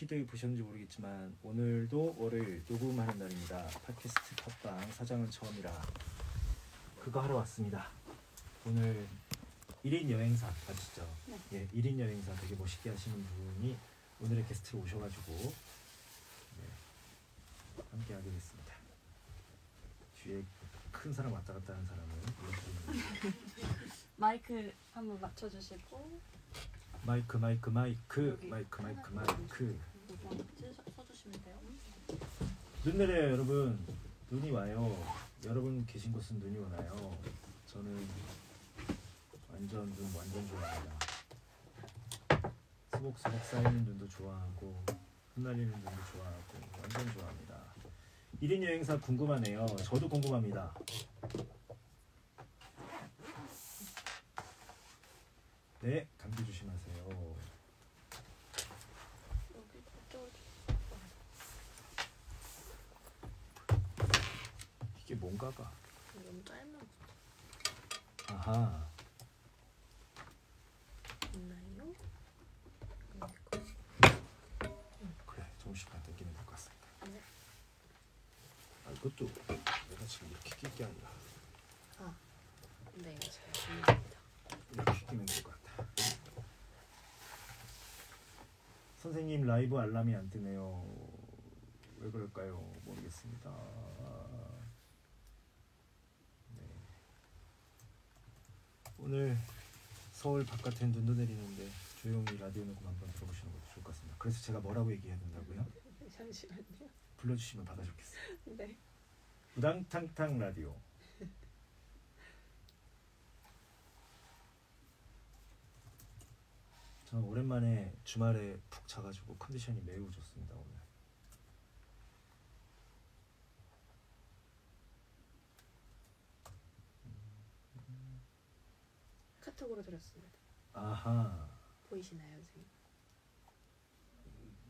피드 보셨는지 모르겠지만 오늘도 월요일 녹음하는 날입니다. 팟캐스트 팟빵 사장은 처음이라 그거 하러 왔습니다. 오늘 1인 여행사 아시죠? 네. 예, 1인 여행사 되게 멋있게 하시는 분이 오늘의 게스트로 오셔가지고 함께 하게 됐습니다. 뒤에 큰 사람 왔다 갔다 하는 사람은 마이크 한번 맞춰주시고 마이크 써주시면 돼요. 눈 내려요 여러분. 눈이 와요. 여러분 계신 곳은 눈이 오나요? 저는 완전 좋아합니다. 수복수복 쌓이는 눈도 좋아하고 흩날리는 눈도 좋아하고 완전 좋아합니다. 1인 여행사 궁금하네요. 저도 궁금합니다. 네, 감기 조심하세요. 이게 뭔가가? 너무 짧은 아하. 있나요? 그래, 조금씩만 당기면 될 것 같습니다. 네. 아, 이것도 내가 지금 이렇게 낄 게 아니라 네, 잘 들립니다. 이렇게 끼면 될 것 같다. 선생님 라이브 알람이 안 뜨네요. 왜 그럴까요? 모르겠습니다. 네. 오늘 서울 바깥엔 눈도 내리는데 조용히 라디오 녹음 한번 들어보시는 것도 좋을 것 같습니다. 그래서 제가 뭐라고 얘기해야 된다고요? 잠시만요. 불러주시면 받아 적겠어요. 네. 우당탕탕 라디오. 저는 오랜만에 주말에 푹 자가지고 컨디션이 매우 좋습니다. 오늘. 카톡으로 드렸습니다. 아하. 보이시나요, 선생님?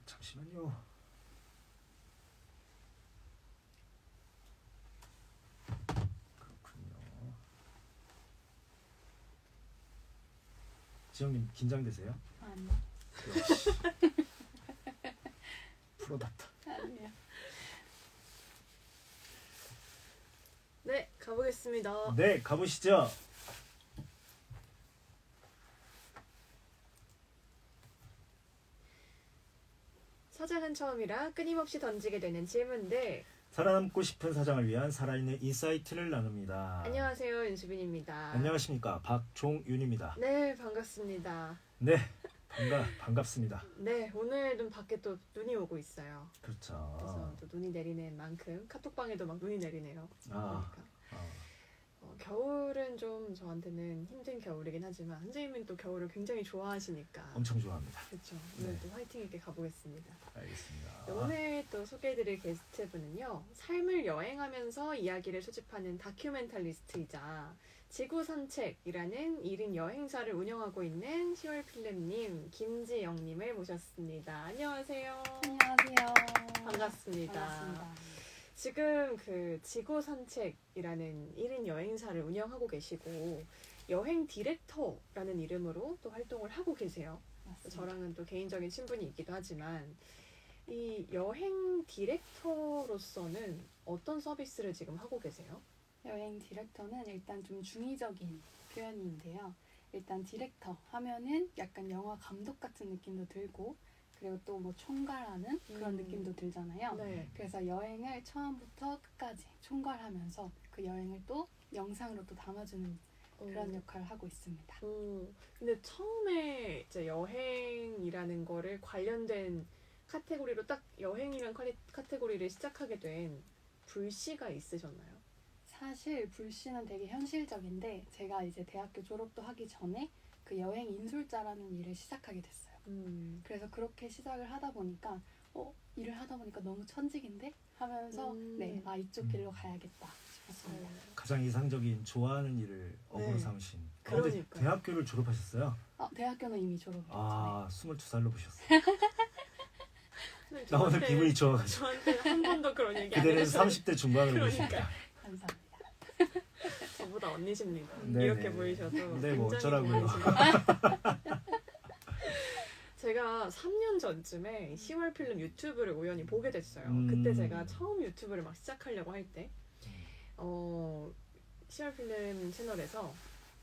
잠시만요. 그렇군요. 지영님 긴장되세요? 아니요. 역시 프로답다. 아니요. 네, 가보겠습니다. 네, 가보시죠. 사장은 처음이라 끊임없이 던지게 되는 질문들. 살아남고 싶은 사장을 위한 살아있는 인사이트를 나눕니다. 안녕하세요, 윤수빈입니다. 안녕하십니까, 박종윤입니다. 네, 반갑습니다. 네, 반갑습니다. 네, 오늘은 밖에 또 눈이 오고 있어요. 그렇죠. 그래서 또 눈이 내리는 만큼 카톡방에도 막 눈이 내리네요. 아, 그러니까. 겨울은 좀 저한테는 힘든 겨울이긴 하지만 선생님은 또 겨울을 굉장히 좋아하시니까 엄청 좋아합니다. 그렇죠. 오늘 네. 또 화이팅 있게 가보겠습니다. 알겠습니다. 네, 오늘 또 소개해드릴 게스트분은요, 삶을 여행하면서 이야기를 수집하는 다큐멘탈리스트이자 지구 산책이라는 1인 여행사를 운영하고 있는 10월 필름님 김지영님을 모셨습니다. 안녕하세요. 안녕하세요. 반갑습니다. 반갑습니다. 지금 그 지구 산책이라는 1인 여행사를 운영하고 계시고 여행 디렉터라는 이름으로 또 활동을 하고 계세요. 맞습니다. 저랑은 또 개인적인 친분이 있기도 하지만 이 여행 디렉터로서는 어떤 서비스를 지금 하고 계세요? 여행 디렉터는 일단 좀 중의적인 표현인데요. 일단 디렉터 하면은 약간 영화 감독 같은 느낌도 들고 그리고 또 뭐 총괄하는 그런 느낌도 들잖아요. 네. 그래서 여행을 처음부터 끝까지 총괄하면서 그 여행을 또 영상으로 또 담아주는 그런 역할을 하고 있습니다. 근데 처음에 이제 여행이라는 거를 관련된 카테고리로 딱 여행이라는 카테고리를 시작하게 된 불씨가 있으셨나요? 사실 불씨는 되게 현실적인데 제가 이제 대학교 졸업도 하기 전에 그 여행 인솔자라는 일을 시작하게 됐어요. 그래서 그렇게 시작을 하다 보니까 일을 하다 보니까 너무 천직인데 하면서 이쪽 길로 가야겠다 싶었습니다. 가장 이상적인 좋아하는 일을 업으로 네. 삼으신. 그러니까요. 근데 대학교를 졸업하셨어요? 대학교는 이미 졸업했죠. 아, 22살로 보셨어요. 네, 나 오늘 기분이 좋아가지고. 저한테 한 번도 그런 얘기 안 그대는 해주셨어요. 30대 중반으로 그러니까요. 보십니다. 감사합니다. 저보다 언니십니다. 네네. 이렇게 보이셔도 네, 뭐 굉장히 어쩌라고요. 좋으십니다. 제가 3년 4년 전쯤에 10월 필름 유튜브를 우연히 보게 됐어요. 음. 그때 제가 처음 유튜브를 막 시작하려고 할 때 10월 필름 채널에서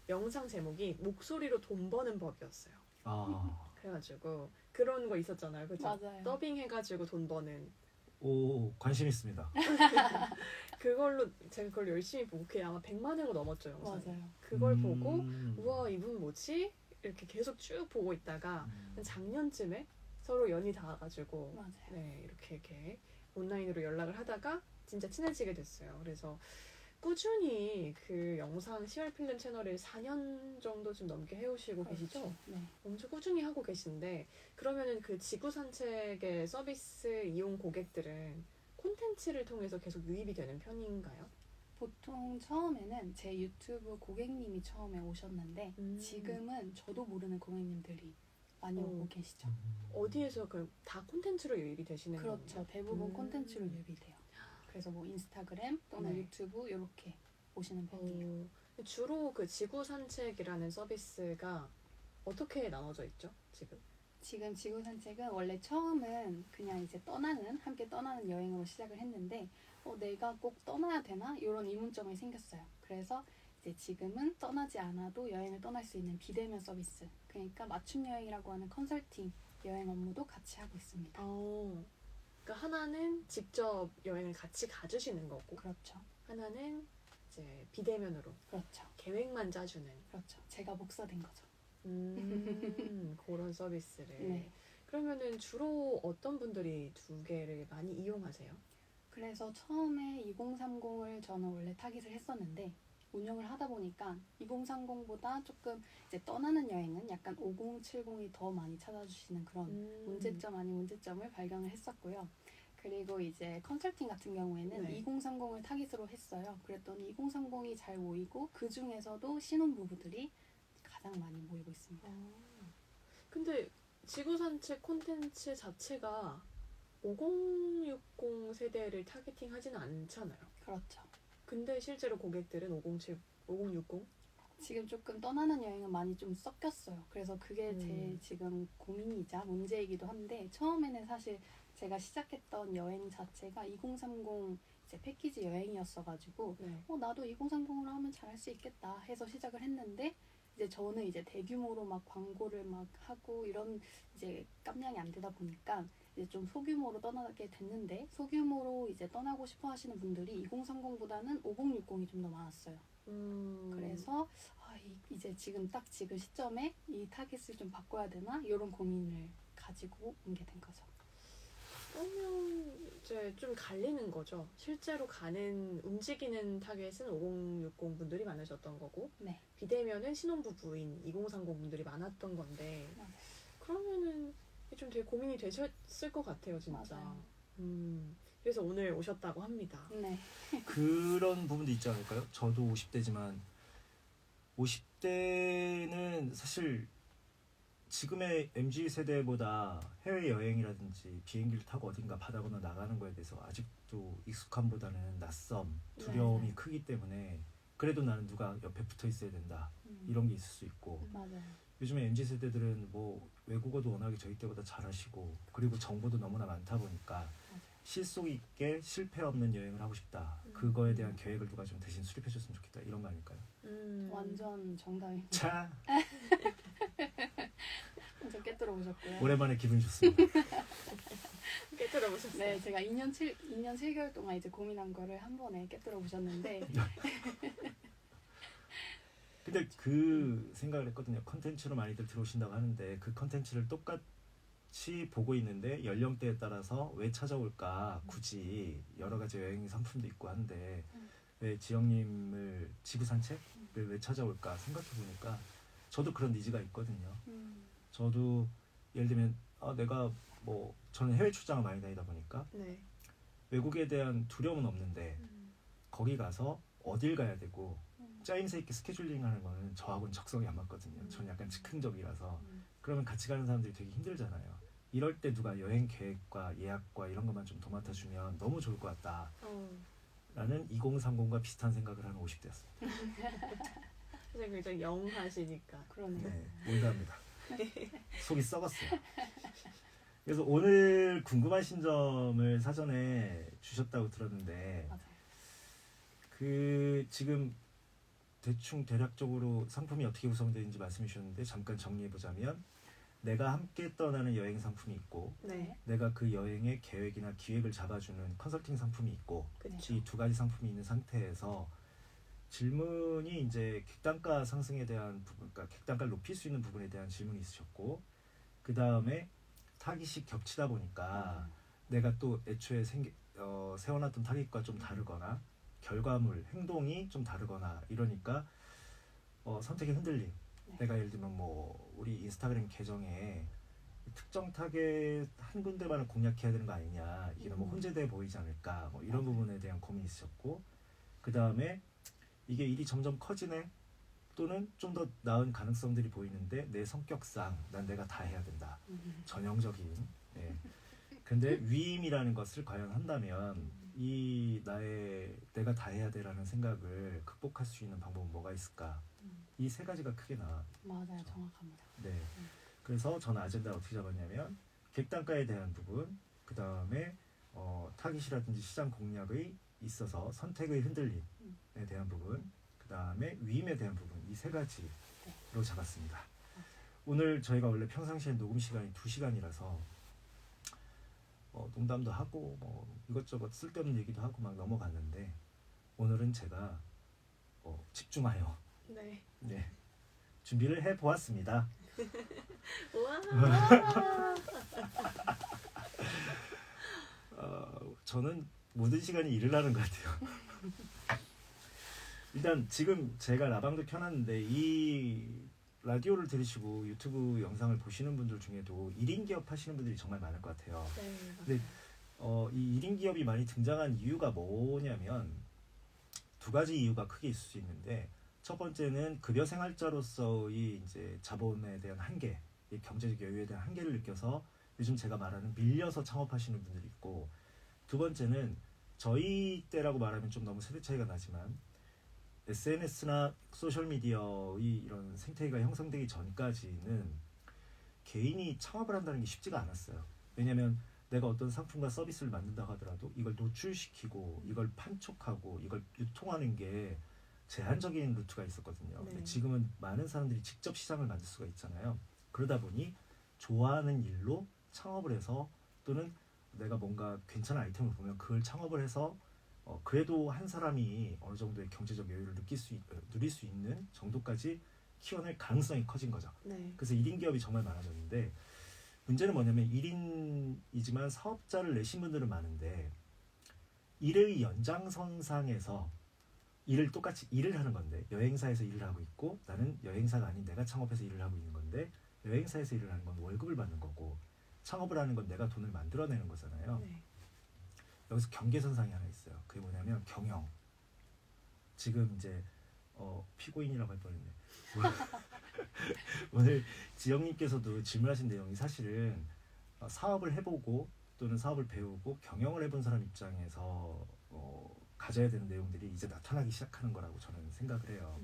영상 제목이 목소리로 돈 버는 법이었어요. 아, 그래가지고 그런 거 있었잖아요. 그죠? 맞아요. 더빙 해가지고 돈 버는 오, 관심 있습니다. 그걸로 제가 그걸 열심히 보고 그게 아마 100만 회가 넘었죠. 영상이. 맞아요. 그걸 보고 음. 우와 이분 뭐지? 이렇게 계속 쭉 보고 있다가 음. 작년쯤에 서로 연이 닿아가지고 맞아요. 네 이렇게 온라인으로 연락을 하다가 진짜 친해지게 됐어요. 그래서 꾸준히 그 영상 10월 필름 채널을 4년 정도 좀 넘게 해오시고 계시죠? 그렇죠. 네. 엄청 꾸준히 하고 계신데 그러면은 그 지구 산책의 서비스 이용 고객들은 콘텐츠를 통해서 계속 유입이 되는 편인가요? 보통 처음에는 제 유튜브 고객님이 처음에 오셨는데 지금은 저도 모르는 고객님들이 많이 오고 계시죠. 어디에서 다 콘텐츠로 유입이 되시는 거예요? 그렇죠. 대부분 콘텐츠로 유입이 돼요. 그래서 뭐 인스타그램 또는 네. 유튜브 이렇게 보시는 편이에요. 주로 그 지구 산책이라는 서비스가 어떻게 나눠져 있죠? 지금 지구 산책은 원래 처음은 그냥 이제 함께 떠나는 여행으로 시작을 했는데 내가 꼭 떠나야 되나? 이런 의문점이 생겼어요. 그래서 이제 지금은 떠나지 않아도 여행을 떠날 수 있는 비대면 서비스. 그러니까 맞춤 여행이라고 하는 컨설팅 여행 업무도 같이 하고 있습니다. 그러니까 하나는 직접 여행을 같이 가주시는 거고 그렇죠. 하나는 이제 비대면으로 그렇죠. 계획만 짜주는 그렇죠. 제가 목사된 거죠. 그런 서비스를. 네. 그러면은 주로 어떤 분들이 두 개를 많이 이용하세요? 그래서 처음에 2030을 저는 원래 타깃을 했었는데 운영을 하다 보니까 2030보다 조금 이제 떠나는 여행은 약간 5070이 더 많이 찾아주시는 그런 문제점 아닌 문제점을 발견을 했었고요. 그리고 이제 컨설팅 같은 경우에는 네. 2030을 타깃으로 했어요. 그랬더니 2030이 잘 모이고 그 중에서도 신혼부부들이 가장 많이 모이고 있습니다. 근데 지구 산책 콘텐츠 자체가 5060 세대를 타겟팅하지는 않잖아요. 그렇죠. 근데 실제로 고객들은 5060? 지금 조금 떠나는 여행은 많이 좀 섞였어요. 그래서 그게 제 지금 고민이자 문제이기도 한데 처음에는 사실 제가 시작했던 여행 자체가 2030 이제 패키지 여행이었어가지고 네. 나도 2030으로 하면 잘할 수 있겠다 해서 시작을 했는데 이제 저는 이제 대규모로 막 광고를 막 하고 이런 이제 깜냥이 안 되다 보니까 이제 좀 소규모로 떠나게 됐는데 소규모로 이제 떠나고 싶어 하시는 분들이 2030보다는 5060이 좀 더 많았어요. 그래서 이제 지금 딱 지금 시점에 이 타깃을 좀 바꿔야 되나 이런 고민을 가지고 오게 된 거죠. 그러면 이제 좀 갈리는 거죠. 실제로 움직이는 타겟은 5060 분들이 많으셨던 거고 네. 비대면은 신혼부부인 2030 분들이 많았던 건데 맞아요. 그러면은 좀 되게 고민이 되셨을 것 같아요, 진짜. 맞아요. 그래서 오늘 오셨다고 합니다. 네. 그런 부분도 있지 않을까요? 저도 50대지만 50대는 사실 지금의 MZ세대보다 해외여행이라든지 비행기를 타고 어딘가 바다 건너 나가는 거에 대해서 아직도 익숙함보다는 낯섦, 두려움이 네. 크기 때문에 그래도 나는 누가 옆에 붙어 있어야 된다 이런 게 있을 수 있고 맞아요. 요즘에 MZ세대들은 뭐 외국어도 워낙에 저희 때보다 잘하시고 그리고 정보도 너무나 많다 보니까 실속 있게 실패 없는 여행을 하고 싶다. 그거에 대한 계획을 누가 좀 대신 수립해 줬으면 좋겠다. 이런 거 아닐까요? 완전 정답입니다. 자, 완전 깨뜨려 보셨고요. 오랜만에 기분이 좋습니다. 깨뜨려 보셨어요? 네, 제가 2년 7개월 동안 이제 고민한 거를 한 번에 깨뜨려 보셨는데 근데 그 생각을 했거든요. 컨텐츠로 많이들 들어오신다고 하는데 그 컨텐츠를 똑같이 보고 있는데 연령대에 따라서 왜 찾아올까 굳이 여러 가지 여행 상품도 있고 한데 왜 지영님을 지구 산책을 왜 찾아올까 생각해 보니까 저도 그런 니즈가 있거든요. 저도 예를 들면 내가 뭐 저는 해외 출장을 많이 다니다 보니까 네. 외국에 대한 두려움은 없는데 거기 가서 어딜 가야 되고 짜임새 있게 스케줄링 하는 거는 저하고는 적성이 안 맞거든요. 저는 약간 즉흥적이라서 그러면 같이 가는 사람들이 되게 힘들잖아요. 이럴 때 누가 여행 계획과 예약과 이런 것만 좀 도맡아 주면 너무 좋을 것 같다 라는 2030과 비슷한 생각을 하는 50대였습니다. 선생님 굉장히 영하시니까. 그러네요. 네, 올드합니다. 속이 썩었어요. 그래서 오늘 궁금하신 점을 사전에 주셨다고 들었는데 맞아요. 그 지금 대충 대략적으로 상품이 어떻게 구성되는지 말씀해 주셨는데 잠깐 정리해 보자면 내가 함께 떠나는 여행 상품이 있고 네. 내가 그 여행의 계획이나 기획을 잡아주는 컨설팅 상품이 있고 그렇죠. 이 두 가지 상품이 있는 상태에서 질문이 이제 객단가 상승에 대한 부분, 그러니까 객단가를 높일 수 있는 부분에 대한 질문이 있으셨고 그 다음에 타깃이 겹치다 보니까 내가 또 애초에 세워놨던 타깃과 좀 다르거나 결과물, 행동이 좀 다르거나 이러니까 선택의 흔들림. 네. 내가 예를 들면 뭐 우리 인스타그램 계정에 특정 타겟 한 군데만을 공략해야 되는 거 아니냐, 이게 너무 혼재돼 보이지 않을까, 뭐 이런 맞아요. 부분에 대한 고민이 있었고 그 다음에 이게 일이 점점 커지네, 또는 좀 더 나은 가능성들이 보이는데 내 성격상 난 내가 다 해야 된다, 전형적인. 예. 근데 위임이라는 것을 과연 한다면 이 내가 다 해야 돼라는 생각을 극복할 수 있는 방법은 뭐가 있을까? 이 세 가지가 크게 나와. 맞아요, 정확합니다. 네. 그래서 저는 아젠다를 어떻게 잡았냐면 객단가에 대한 부분, 그 다음에 타깃이라든지 시장 공략의 있어서 선택의 흔들림에 대한 부분, 그 다음에 위임에 대한 부분, 이 세 가지로 잡았습니다. 오늘 저희가 원래 평상시에 녹음 시간이 2시간이라서 농담도 하고 뭐 이것저것 쓸데없는 얘기도 하고 막 넘어갔는데 오늘은 제가 집중하여 네. 네, 준비를 해 보았습니다. 우와. 저는 모든 시간이 일을 하는 것 같아요. 일단 지금 제가 라방도 켜놨는데 이 라디오를 들으시고 유튜브 영상을 보시는 분들 중에도 1인 기업 하시는 분들이 정말 많을 것 같아요. 네. 근데 이 1인 기업이 많이 등장한 이유가 뭐냐면 두 가지 이유가 크게 있을 수 있는데, 첫 번째는 급여 생활자로서의 이제 자본에 대한 한계, 이 경제적 여유에 대한 한계를 느껴서 요즘 제가 말하는 밀려서 창업하시는 분들이 있고, 두 번째는 저희 때라고 말하면 좀 너무 세대 차이가 나지만 SNS나 소셜미디어의 이런 생태계가 형성되기 전까지는 개인이 창업을 한다는 게 쉽지가 않았어요. 왜냐하면 내가 어떤 상품과 서비스를 만든다고 하더라도 이걸 노출시키고 이걸 판촉하고 이걸 유통하는 게 제한적인 루트가 있었거든요. 네. 근데 지금은 많은 사람들이 직접 시장을 만들 수가 있잖아요. 그러다 보니 좋아하는 일로 창업을 해서, 또는 내가 뭔가 괜찮은 아이템을 보면 그걸 창업을 해서 그래도 한 사람이 어느 정도의 경제적 여유를 누릴 수 있는 정도까지 키워낼 가능성이 커진 거죠. 네. 그래서 1인 기업이 정말 많아졌는데, 문제는 뭐냐면 1인이지만 사업자를 내신 분들은 많은데 일의 연장선상에서 똑같이 일을 하는 건데, 여행사에서 일을 하고 있고 나는 여행사가 아닌 내가 창업해서 일을 하고 있는 건데, 여행사에서 일을 하는 건 월급을 받는 거고 창업을 하는 건 내가 돈을 만들어내는 거잖아요. 네. 여기서 경계선상이 하나 있어요. 그게 뭐냐면 경영. 지금 이제 피고인이라고 할 뻔했네. 오늘 지영님께서도 질문하신 내용이 사실은 사업을 해보고 또는 사업을 배우고 경영을 해본 사람 입장에서 가져야 되는 내용들이 이제 나타나기 시작하는 거라고 저는 생각을 해요.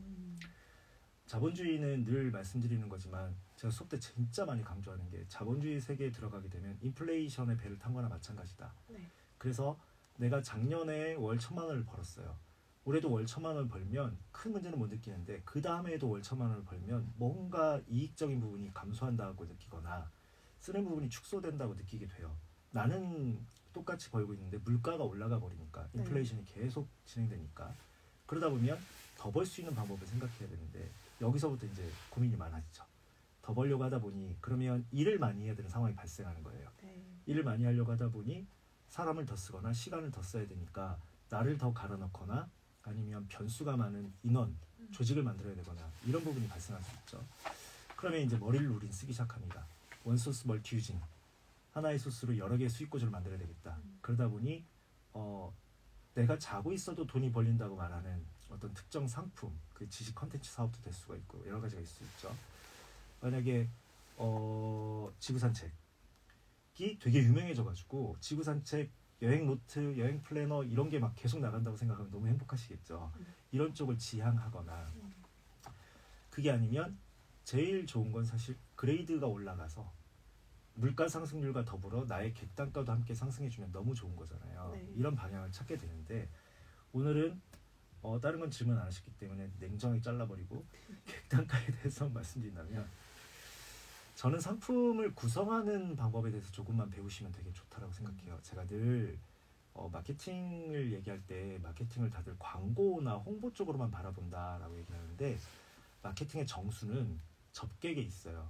자본주의는 늘 말씀드리는 거지만 제가 수업 때 진짜 많이 강조하는 게, 자본주의 세계에 들어가게 되면 인플레이션의 배를 탄 거나 마찬가지다. 네. 그래서 내가 작년에 월 1,000만 원을 벌었어요. 올해도 월 1,000만 원을 벌면 큰 문제는 못 느끼는데, 그 다음에도 월 1,000만 원을 벌면 뭔가 이익적인 부분이 감소한다고 느끼거나 쓰는 부분이 축소된다고 느끼게 돼요. 나는 똑같이 벌고 있는데 물가가 올라가 버리니까, 인플레이션이 계속 진행되니까, 그러다 보면 더 벌 수 있는 방법을 생각해야 되는데 여기서부터 이제 고민이 많아지죠. 더 벌려고 하다 보니 그러면 일을 많이 해야 되는 상황이 발생하는 거예요. 네. 일을 많이 하려고 하다 보니 사람을 더 쓰거나 시간을 더 써야 되니까 나를 더 갈아넣거나 아니면 변수가 많은 인원, 조직을 만들어야 되거나 이런 부분이 발생할 수 있죠. 그러면 이제 머리를 우린 쓰기 시작합니다. 원소스 멀티 유징, 하나의 소스로 여러 개의 수익 구조를 만들어야 되겠다. 그러다 보니 내가 자고 있어도 돈이 벌린다고 말하는 어떤 특정 상품, 그 지식 컨텐츠 사업도 될 수가 있고 여러 가지가 있을 수 있죠. 만약에 지구산책이 되게 유명해져가지고 지구산책 여행 노트, 여행 플래너 이런 게 막 계속 나간다고 생각하면 너무 행복하시겠죠. 이런 쪽을 지향하거나, 그게 아니면 제일 좋은 건 사실 그레이드가 올라가서 물가 상승률과 더불어 나의 객단가도 함께 상승해주면 너무 좋은 거잖아요. 네. 이런 방향을 찾게 되는데 오늘은 다른 건 질문 안 하셨기 때문에 냉정하게 잘라버리고 객단가에 대해서 말씀드린다면 저는 상품을 구성하는 방법에 대해서 조금만 배우시면 되게 좋다라고 생각해요. 제가 늘 마케팅을 얘기할 때 마케팅을 다들 광고나 홍보 쪽으로만 바라본다라고 얘기하는데 마케팅의 정수는 접객에 있어요.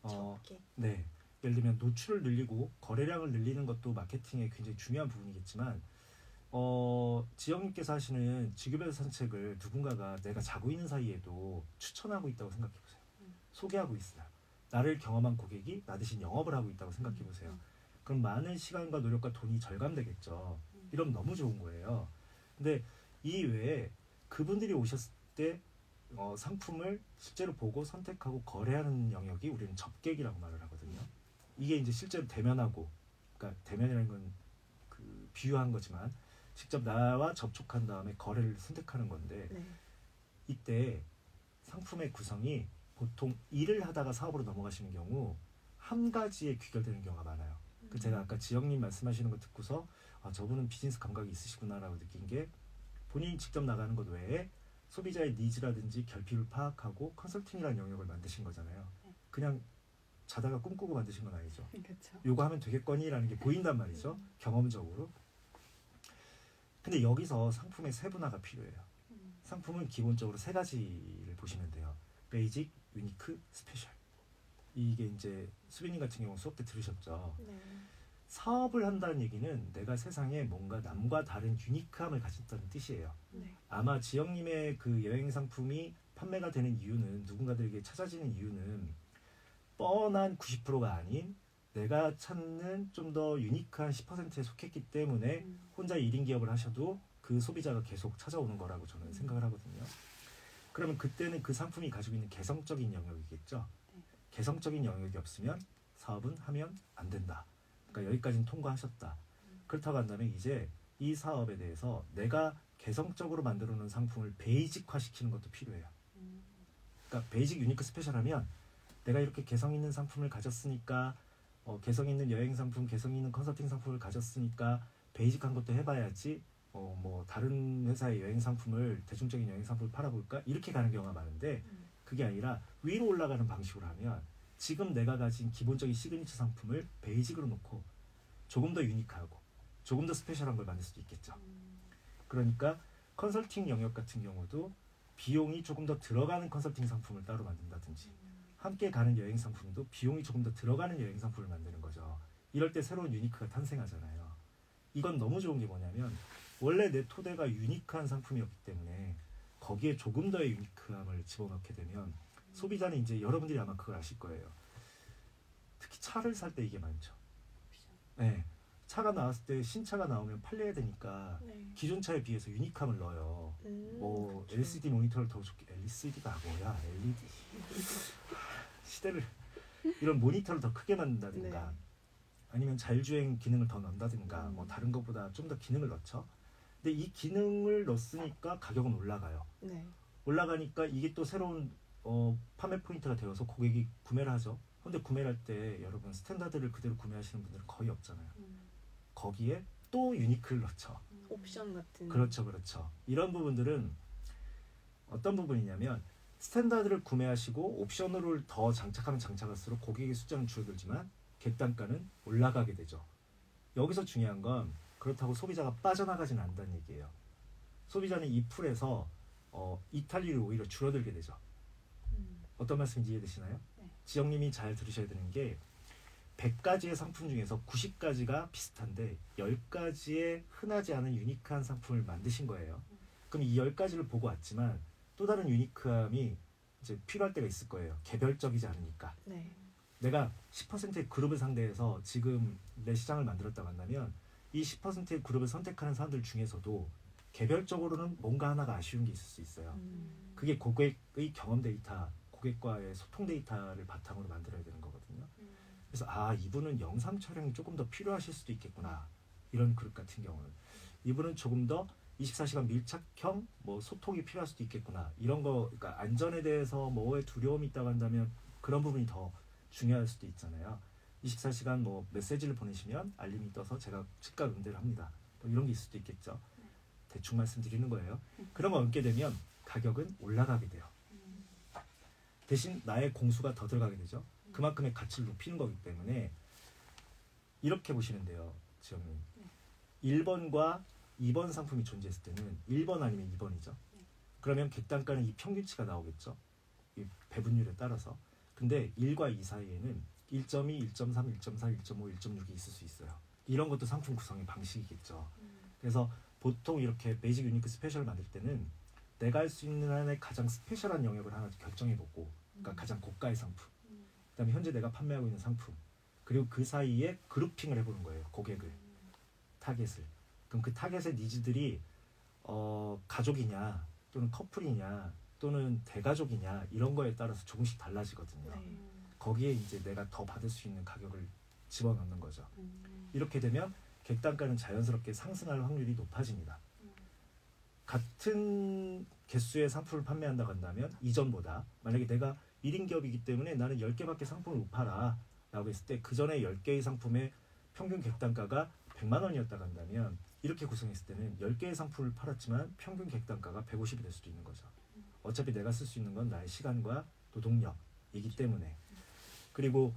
적게. 네. 예를 들면 노출을 늘리고 거래량을 늘리는 것도 마케팅의 굉장히 중요한 부분이겠지만 지영님께서 하시는 직업의 산책을 누군가가 내가 자고 있는 사이에도 추천하고 있다고 생각해 보세요. 소개하고 있어요. 나를 경험한 고객이 나 대신 영업을 하고 있다고 생각해 보세요. 그럼 많은 시간과 노력과 돈이 절감되겠죠. 이러면 너무 좋은 거예요. 근데 이 외에 그분들이 오셨을 때 상품을 실제로 보고 선택하고 거래하는 영역이 우리는 접객이라고 말을 하거든요. 이게 이제 실제로 대면하고, 그러니까 대면이라는 건 그 비유한 거지만 직접 나와 접촉한 다음에 거래를 선택하는 건데 네. 이때 상품의 구성이 보통 일을 하다가 사업으로 넘어가시는 경우 한 가지에 귀결되는 경우가 많아요. 그 제가 아까 지영님 말씀하시는 거 듣고서 저분은 비즈니스 감각이 있으시구나라고 느낀 게 본인이 직접 나가는 것 외에 소비자의 니즈라든지 결핍을 파악하고 컨설팅이라는 영역을 만드신 거잖아요. 그냥 자다가 꿈꾸고 만드신 건 아니죠. 그렇죠. 요거 하면 되겠거니라는 게 보인단 말이죠. 경험적으로. 근데 여기서 상품의 세분화가 필요해요. 상품은 기본적으로 세 가지를 보시면 돼요. 베이직, 유니크, 스페셜. 이게 이제 수빈님 같은 경우 수업 때 들으셨죠. 네. 사업을 한다는 얘기는 내가 세상에 뭔가 남과 다른 유니크함을 가진다는 뜻이에요. 네. 아마 지영님의 그 여행 상품이 판매가 되는 이유는 누군가들에게 찾아지는 이유는 뻔한 90%가 아닌 내가 찾는 좀 더 유니크한 10%에 속했기 때문에 혼자 1인 기업을 하셔도 그 소비자가 계속 찾아오는 거라고 저는 생각을 하거든요. 그러면 그때는 그 상품이 가지고 있는 개성적인 영역이겠죠. 개성적인 영역이 없으면 사업은 하면 안 된다. 그러니까 여기까지는 통과하셨다. 그렇다고 한다면 이제 이 사업에 대해서 내가 개성적으로 만들어 놓은 상품을 베이직화 시키는 것도 필요해요. 그러니까 베이직, 유니크, 스페셜하면 내가 이렇게 개성 있는 상품을 가졌으니까 개성 있는 여행 상품, 개성 있는 컨설팅 상품을 가졌으니까 베이직한 것도 해봐야지 뭐 다른 회사의 여행 상품을 대중적인 여행 상품을 팔아볼까 이렇게 가는 경우가 많은데 그게 아니라 위로 올라가는 방식으로 하면 지금 내가 가진 기본적인 시그니처 상품을 베이직으로 놓고 조금 더 유니크하고 조금 더 스페셜한 걸 만들 수도 있겠죠. 그러니까 컨설팅 영역 같은 경우도 비용이 조금 더 들어가는 컨설팅 상품을 따로 만든다든지 함께 가는 여행 상품도 비용이 조금 더 들어가는 여행 상품을 만드는 거죠. 이럴 때 새로운 유니크가 탄생하잖아요. 이건 너무 좋은 게 뭐냐면 원래 내 토대가 유니크한 상품이었기 때문에 거기에 조금 더의 유니크함을 집어넣게 되면 소비자는 이제 여러분들이 아마 그걸 아실 거예요. 특히 차를 살 때 이게 많죠. 네, 차가 나왔을 때 신차가 나오면 팔려야 되니까 네. 기존 차에 비해서 유니크함을 넣어요. 뭐 그렇죠. LCD 모니터를 더 좋게 LCD가 뭐야 LED 시대를 이런 모니터를 더 크게 만든다든가 네. 아니면 자율주행 기능을 더 넣는다든가 뭐 다른 것보다 좀 더 기능을 넣죠. 근데 이 기능을 넣었으니까 가격은 올라가요. 네. 올라가니까 이게 또 새로운 판매 포인트가 되어서 고객이 구매를 하죠. 근데 구매를 할 때 여러분 스탠다드를 그대로 구매하시는 분들은 거의 없잖아요. 거기에 또 유니크를 넣죠. 옵션 같은. 그렇죠. 이런 부분들은 어떤 부분이냐면 스탠다드를 구매하시고 옵션으로 더 장착하면 장착할수록 고객의 숫자는 줄어들지만 객단가는 올라가게 되죠. 여기서 중요한 건 그렇다고 소비자가 빠져나가지는 않는다는 얘기예요. 소비자는 이 풀에서 이탈률이 오히려 줄어들게 되죠. 어떤 말씀인지 이해되시나요? 네. 지영님이 잘 들으셔야 되는 게 100가지의 상품 중에서 90가지가 비슷한데 10가지의 흔하지 않은 유니크한 상품을 만드신 거예요. 그럼 이 10가지를 보고 왔지만 또 다른 유니크함이 이제 필요할 때가 있을 거예요. 개별적이지 않으니까. 네. 내가 10%의 그룹을 상대해서 지금 내 시장을 만들었다고 한다면 이 10%의 그룹을 선택하는 사람들 중에서도 개별적으로는 뭔가 하나가 아쉬운 게 있을 수 있어요. 그게 고객의 경험 데이터, 고객과의 소통 데이터를 바탕으로 만들어야 되는 거거든요. 그래서 이분은 영상 촬영이 조금 더 필요하실 수도 있겠구나. 이런 그룹 같은 경우는 이분은 조금 더 24시간 밀착형 뭐 소통이 필요할 수도 있겠구나. 이런 거 그러니까 안전에 대해서 뭐에 두려움이 있다고 한다면 그런 부분이 더 중요할 수도 있잖아요. 24시간 뭐 메시지를 보내시면 알림이 떠서 제가 즉각 응대를 합니다. 또 이런 게 있을 수도 있겠죠. 대충 말씀드리는 거예요. 그런 거 얹게 되면 가격은 올라가게 돼요. 대신 나의 공수가 더 들어가게 되죠. 그만큼의 가치를 높이는 거기 때문에 이렇게 보시면 돼요. 지영님. 1번과 2번 상품이 존재했을 때는 1번 아니면 2번이죠. 그러면 객단가는 이 평균치가 나오겠죠. 이 배분율에 따라서. 근데 1과 2 사이에는 1.2, 1.3, 1.4, 1.5, 1.6이 있을 수 있어요. 이런 것도 상품 구성의 방식이겠죠. 그래서 보통 이렇게 베이직, 유니크, 스페셜을 만들 때는 내가 할 수 있는 한의 가장 스페셜한 영역을 하나 결정해보고, 그러니까 가장 고가의 상품, 그다음에 현재 내가 판매하고 있는 상품, 그리고 그 사이에 그룹핑을 해보는 거예요. 고객을, 타겟을. 그럼 그 타겟의 니즈들이 가족이냐, 또는 커플이냐, 또는 대가족이냐, 이런 거에 따라서 조금씩 달라지거든요. 네. 거기에 이제 내가 더 받을 수 있는 가격을 집어넣는 거죠. 이렇게 되면 객단가는 자연스럽게 상승할 확률이 높아집니다. 같은 개수의 상품을 판매한다고 한다면 이전보다, 만약에 내가 1인 기업이기 때문에 나는 10개밖에 상품을 못 팔아 라고 했을 때 그 전에 10개의 상품의 평균 객단가가 100만 원이었다고 한다면, 이렇게 구성했을 때는 10개의 상품을 팔았지만 평균 객단가가 150이 될 수도 있는 거죠. 어차피 내가 쓸 수 있는 건 나의 시간과 노동력이기 때문에. 그리고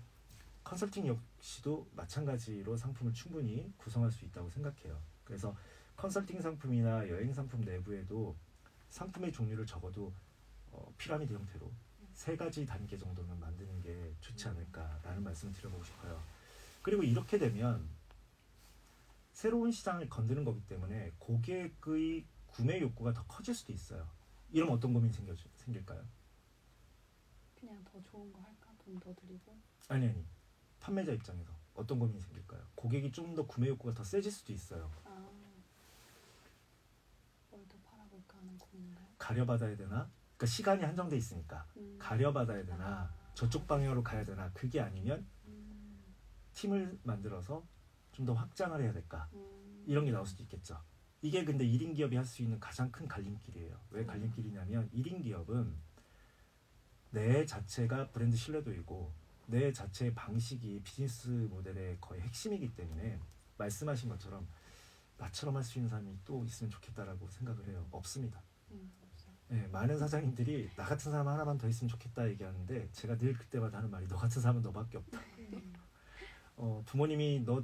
컨설팅 역시도 마찬가지로 상품을 충분히 구성할 수 있다고 생각해요. 그래서 컨설팅 상품이나 여행 상품 내부에도 상품의 종류를 적어도 피라미드 형태로 3가지 단계 정도는 만드는 게 좋지 않을까라는 말씀을 드려보고 싶어요. 그리고 이렇게 되면 새로운 시장을 건드는 거기 때문에 고객의 구매 욕구가 더 커질 수도 있어요. 이러면 어떤 고민이 생길까요? 그냥 더 좋은 거 할까? 돈 더 드리고? 아니 판매자 입장에서 어떤 고민이 생길까요? 고객이 좀 더 구매 욕구가 더 세질 수도 있어요. 뭘 더 팔아볼까 하는 고민인가요? 가려받아야 되나? 그러니까 시간이 한정돼 있으니까 가려받아야 되나, 저쪽 방향으로 가야 되나, 그게 아니면 팀을 만들어서 좀 더 확장을 해야 될까, 이런 게 나올 수도 있겠죠. 이게 근데 1인 기업이 할 수 있는 가장 큰 갈림길이에요. 왜 갈림길이냐면 1인 기업은 내 자체가 브랜드 신뢰도이고 내 자체의 방식이 비즈니스 모델의 거의 핵심이기 때문에 말씀하신 것처럼 나처럼 할 수 있는 사람이 또 있으면 좋겠다라고 생각을 해요. 없습니다. 네, 많은 사장님들이 나 같은 사람 하나만 더 있으면 좋겠다 얘기하는데, 제가 늘 그때마다 하는 말이 너 같은 사람은 너밖에 없다. 부모님이 너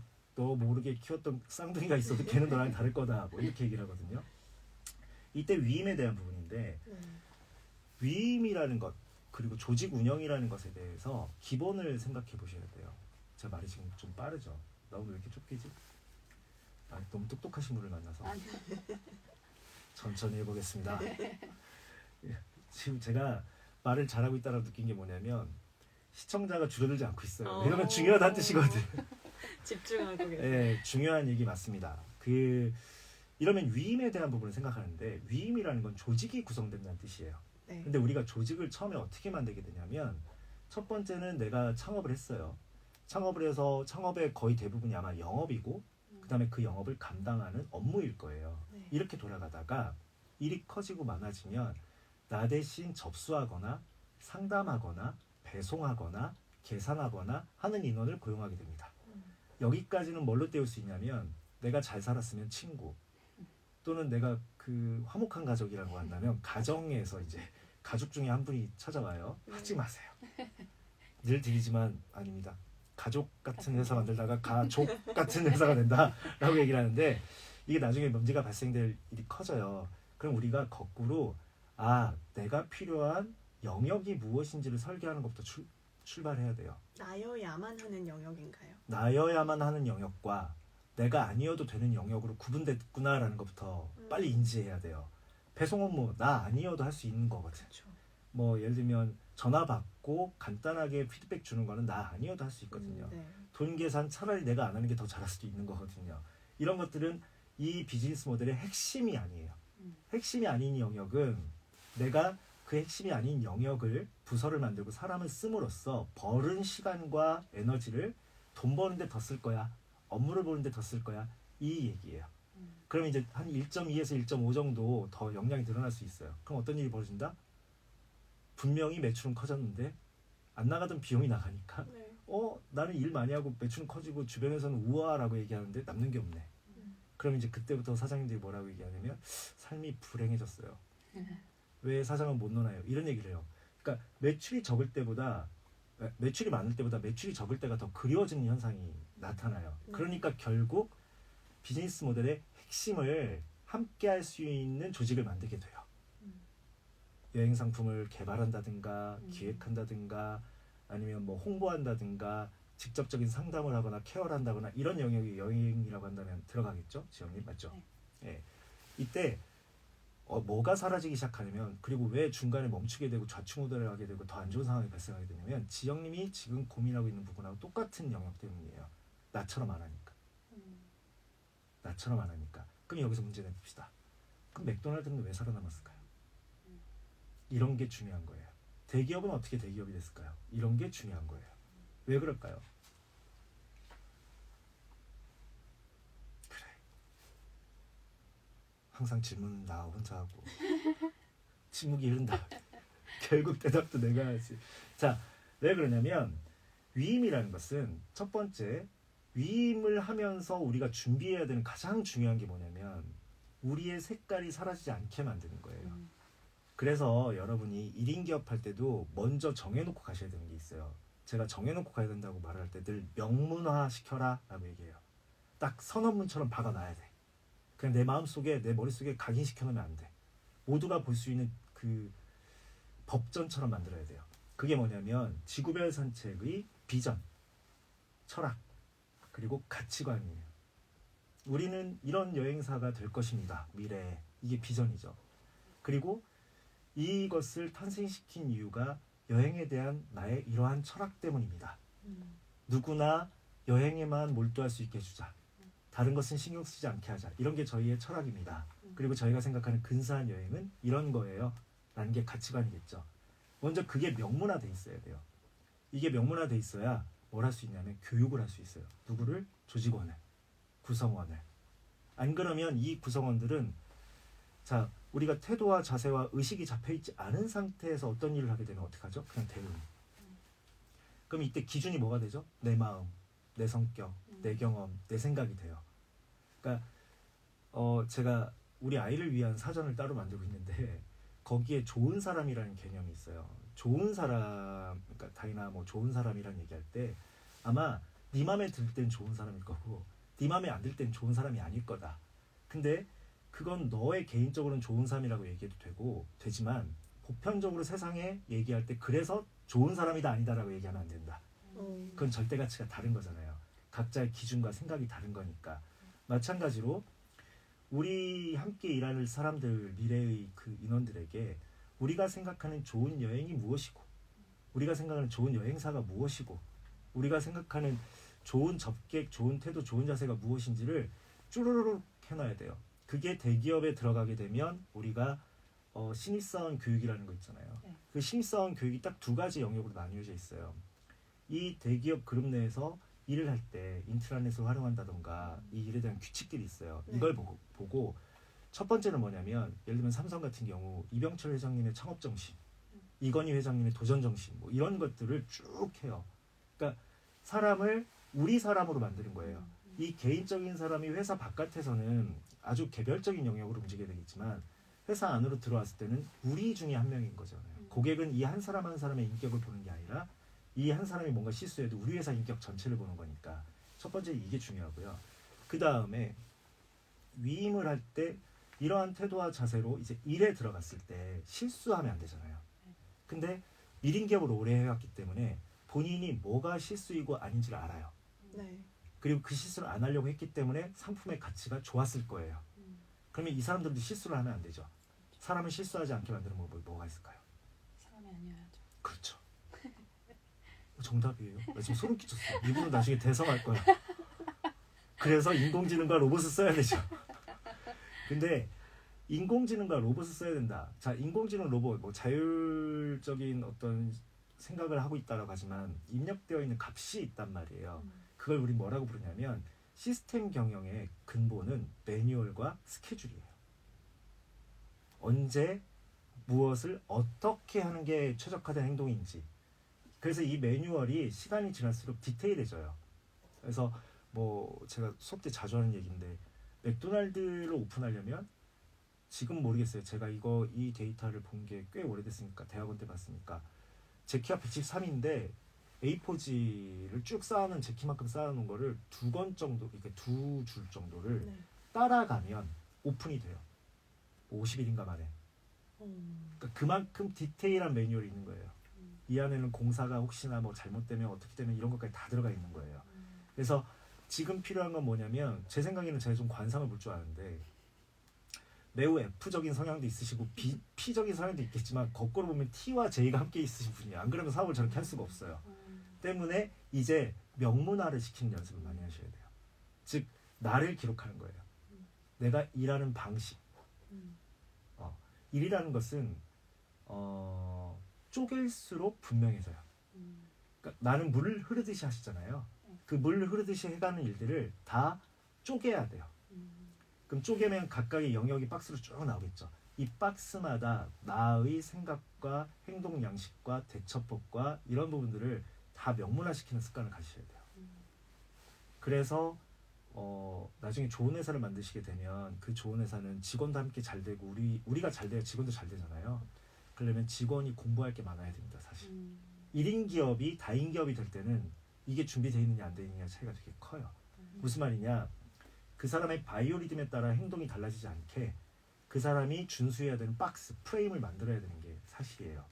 모르게 키웠던 쌍둥이가 있어도 걔는 너랑 다를 거다, 뭐 이렇게 얘기를 하거든요. 이때 위임에 대한 부분인데, 위임이라는 것, 그리고 조직 운영이라는 것에 대해서 기본을 생각해 보셔야 돼요. 제 말이 지금 좀 빠르죠? 나 오늘 왜 이렇게 쫓기지? 너무 똑똑하신 분을 만나서 천천히 해보겠습니다. 지금 제가 말을 잘하고 있다고 느낀 게 뭐냐면 시청자가 줄어들지 않고 있어요. 이러면 중요하다는 뜻이거든. 집중하고 계세요. 네, 중요한 얘기 맞습니다. 이러면 위임에 대한 부분을 생각하는데, 위임이라는 건 조직이 구성된다는 뜻이에요. 네. 근데 우리가 조직을 처음에 어떻게 만들게 되냐면, 첫 번째는 내가 창업을 했어요. 창업을 해서 창업의 거의 대부분이 아마 영업이고, 그 다음에 그 영업을 감당하는 업무일 거예요. 네. 이렇게 돌아가다가 일이 커지고 많아지면 나 대신 접수하거나 상담하거나 배송하거나 계산하거나 하는 인원을 고용하게 됩니다. 여기까지는 뭘로 때울 수 있냐면, 내가 잘 살았으면 친구, 또는 내가 화목한 가족이라고 한다면 가정에서 이제 가족 중에 한 분이 찾아와요. 하지 마세요. 늘 드리지만 아닙니다. 가족 같은 회사 만들다가 가족 같은 회사가 된다라고 얘기를 하는데, 이게 나중에 문제가 발생될 일이 커져요. 그럼 우리가 거꾸로 내가 필요한 영역이 무엇인지를 설계하는 것부터 출발해야 돼요. 나여야만 하는 영역인가요? 나여야만 하는 영역과 내가 아니어도 되는 영역으로 구분됐구나라는 것부터 빨리 인지해야 돼요. 배송 업무 나 아니어도 할 수 있는 거거든. 그렇죠. 뭐 예를 들면 전화 받고 간단하게 피드백 주는 거는 나 아니어도 할 수 있거든요. 네. 돈 계산 차라리 내가 안 하는 게 더 잘할 수도 있는 거거든요. 이런 것들은 이 비즈니스 모델의 핵심이 아니에요. 핵심이 아닌 영역은 내가 그 핵심이 아닌 영역을, 부서를 만들고 사람을 씀으로써 벌은 시간과 에너지를 돈 버는데 더 쓸 거야, 업무를 보는데 더 쓸 거야, 이 얘기예요. 그러면 이제 한 1.2에서 1.5 정도 더 역량이 늘어날 수 있어요. 그럼 어떤 일이 벌어진다? 분명히 매출은 커졌는데 안 나가던 비용이 나가니까 네. 나는 일 많이 하고 매출은 커지고 주변에서는 우아라고 얘기하는데 남는 게 없네. 그럼 이제 그때부터 사장님들이 뭐라고 얘기하냐면 삶이 불행해졌어요. 왜 사장은 못 노나요? 이런 얘기를 해요. 그러니까 매출이 많을 때보다 매출이 적을 때가 더 그리워지는 현상이 나타나요. 그러니까 결국 비즈니스 모델의 핵심을 함께 할 수 있는 조직을 만들게 돼요. 여행 상품을 개발한다든가 기획한다든가 아니면 뭐 홍보한다든가 직접적인 상담을 하거나 케어를 한다거나 이런 영역이 여행이라고 한다면 들어가겠죠? 지영님 맞죠? 네. 예. 이때 뭐가 사라지기 시작하냐면 그리고 왜 중간에 멈추게 되고 좌충우돌을 하게 되고 더 안 좋은 상황이 발생하게 되냐면 지영님이 지금 고민하고 있는 부분하고 똑같은 영역 때문이에요. 나처럼 안 하니까. 나처럼 안 하니까. 그럼 여기서 문제 내봅시다. 그럼 맥도날드는 왜 살아남았을까요? 이런 게 중요한 거예요. 대기업은 어떻게 대기업이 됐을까요? 이런 게 중요한 거예요. 왜 그럴까요? 그래. 항상 질문은 나 혼자 하고 침묵이 흐른다. 결국 대답도 내가 하지. 자, 왜 그러냐면 위임이라는 것은 첫 번째 위임을 하면서 우리가 준비해야 되는 가장 중요한 게 뭐냐면 우리의 색깔이 사라지지 않게 만드는 거예요. 그래서 여러분이 1인 기업할 때도 먼저 정해놓고 가셔야 되는 게 있어요. 제가 정해놓고 가야 된다고 말을 할 때 늘 명문화 시켜라 라고 얘기해요. 딱 선언문처럼 박아놔야 돼. 그냥 내 마음속에 내 머릿속에 각인시켜놓으면 안 돼. 모두가 볼 수 있는 그 법전처럼 만들어야 돼요. 그게 뭐냐면 지구별 산책의 비전, 철학, 그리고 가치관이에요. 우리는 이런 여행사가 될 것입니다. 미래에. 이게 비전이죠. 그리고 이것을 탄생시킨 이유가 여행에 대한 나의 이러한 철학 때문입니다. 누구나 여행에만 몰두할 수 있게 해주자. 다른 것은 신경 쓰지 않게 하자. 이런 게 저희의 철학입니다. 그리고 저희가 생각하는 근사한 여행은 이런 거예요. 라는 게 가치관이겠죠. 먼저 그게 명문화돼 있어야 돼요. 이게 명문화돼 있어야 뭘 할 수 있냐면 교육을 할 수 있어요. 누구를? 조직원을, 구성원을. 안 그러면 이 구성원들은 자 우리가 태도와 자세와 의식이 잡혀있지 않은 상태에서 어떤 일을 하게 되면 어떡하죠? 그냥 대응. 그럼 이때 기준이 뭐가 되죠? 내 마음, 내 성격, 내 경험, 내 생각이 돼요. 그러니까 제가 우리 아이를 위한 사전을 따로 만들고 있는데 거기에 좋은 사람이라는 개념이 있어요. 좋은 사람, 그러니까 다이나 뭐 좋은 사람이란 얘기할 때 아마 네 맘에 들 땐 좋은 사람일 거고 네 맘에 안 들 땐 좋은 사람이 아닐 거다. 근데 그건 너의 개인적으로는 좋은 사람이라고 얘기해도 되지만 보편적으로 세상에 얘기할 때 그래서 좋은 사람이다 아니다라고 얘기하면 안 된다. 그건 절대 가치가 다른 거잖아요. 각자의 기준과 생각이 다른 거니까. 마찬가지로 우리 함께 일하는 사람들, 미래의 그 인원들에게 우리가 생각하는 좋은 여행이 무엇이고 우리가 생각하는 좋은 여행사가 무엇이고 우리가 생각하는 좋은 접객, 좋은 태도, 좋은 자세가 무엇인지를 쭈루루룩 해놔야 돼요. 그게 대기업에 들어가게 되면 우리가 신입사원 교육이라는 거 있잖아요. 네. 그 신입사원 교육이 딱 두 가지 영역으로 나뉘어져 있어요. 이 대기업 그룹 내에서 일을 할 때 인트라넷을 활용한다던가 이 일에 대한 규칙들이 있어요. 이걸 보고 첫 번째는 뭐냐면 예를 들면 삼성 같은 경우 이병철 회장님의 창업정신, 이건희 회장님의 도전정신 뭐 이런 것들을 쭉 해요. 그러니까 사람을 우리 사람으로 만드는 거예요. 이 개인적인 사람이 회사 바깥에서는 아주 개별적인 영역으로 움직여야 되겠지만 회사 안으로 들어왔을 때는 우리 중에 한 명인 거잖아요. 고객은 이 한 사람 한 사람의 인격을 보는 게 아니라 이 한 사람이 뭔가 실수해도 우리 회사 인격 전체를 보는 거니까 첫 번째 이게 중요하고요. 그 다음에 위임을 할 때 이러한 태도와 자세로 이제 일에 들어갔을 때 실수하면 안 되잖아요. 근데 1인 기업을 오래 해왔기 때문에 본인이 뭐가 실수이고 아닌지를 알아요. 네. 그리고 그 실수를 안 하려고 했기 때문에 상품의 가치가 좋았을 거예요. 그러면 이 사람들도 실수를 하면 안 되죠. 사람을 실수하지 않게 만드는 방법이 뭐가 있을까요? 사람이 아니어야죠. 그렇죠. 정답이에요. 나 지금 소름 끼쳤어. 이분은 나중에 대성할 거야. 그래서 인공지능과 로봇을 써야 되죠. 근데 인공지능과 로봇을 써야 된다. 자, 인공지능 로봇 뭐 자율적인 어떤 생각을 하고 있다라고 하지만 입력되어 있는 값이 있단 말이에요. 그걸 우리 뭐라고 부르냐면 시스템 경영의 근본은 매뉴얼과 스케줄이에요. 언제 무엇을 어떻게 하는 게 최적화된 행동인지 그래서 이 매뉴얼이 시간이 지날수록 디테일해져요. 그래서 뭐 제가 수업 때 자주 하는 얘기인데 맥도날드를 오픈하려면 지금 모르겠어요. 제가 이 데이터를 본 게 꽤 오래됐으니까 대학원 때 봤으니까 제 키가 113인데 A4지를 쭉 쌓아놓은 제 키만큼 쌓아놓은 거를 2권 정도 이렇게 2줄 정도를 네. 따라가면 오픈이 돼요. 50일인가 만에. 그러니까 그만큼 디테일한 매뉴얼이 있는 거예요. 이 안에는 공사가 혹시나 뭐 잘못되면 어떻게 되면 이런 것까지 다 들어가 있는 거예요. 그래서 지금 필요한 건 뭐냐면 제 생각에는 제가 좀 관상을 볼 줄 아는데 매우 F적인 성향도 있으시고 P적인 성향도 있겠지만 거꾸로 보면 T와 J가 함께 있으신 분이에요. 안 그러면 사업을 저렇게 할 수가 없어요. 때문에 이제 명문화를 시키는 연습을 많이 하셔야 돼요. 즉 나를 기록하는 거예요. 내가 일하는 방식. 일이라는 것은 쪼갤수록 분명해져요. 그러니까 나는 물 흐르듯이 하시잖아요. 그 물 흐르듯이 해가는 일들을 다 쪼개야 돼요. 그럼 쪼개면 각각의 영역이 박스로 쭉 나오겠죠. 이 박스마다 나의 생각과 행동 양식과 대처법과 이런 부분들을 다 명문화시키는 습관을 가지셔야 돼요. 그래서 나중에 좋은 회사를 만드시게 되면 그 좋은 회사는 직원도 함께 잘 되고 우리가 잘 돼야 직원도 잘 되잖아요. 그러려면 직원이 공부할 게 많아야 됩니다. 사실 1인 기업이 다인 기업이 될 때는 이게 준비되어 있느냐 안 되어 있느냐 차이가 되게 커요. 무슨 말이냐, 그 사람의 바이오리듬에 따라 행동이 달라지지 않게 그 사람이 준수해야 되는 박스, 프레임을 만들어야 되는 게 사실이에요.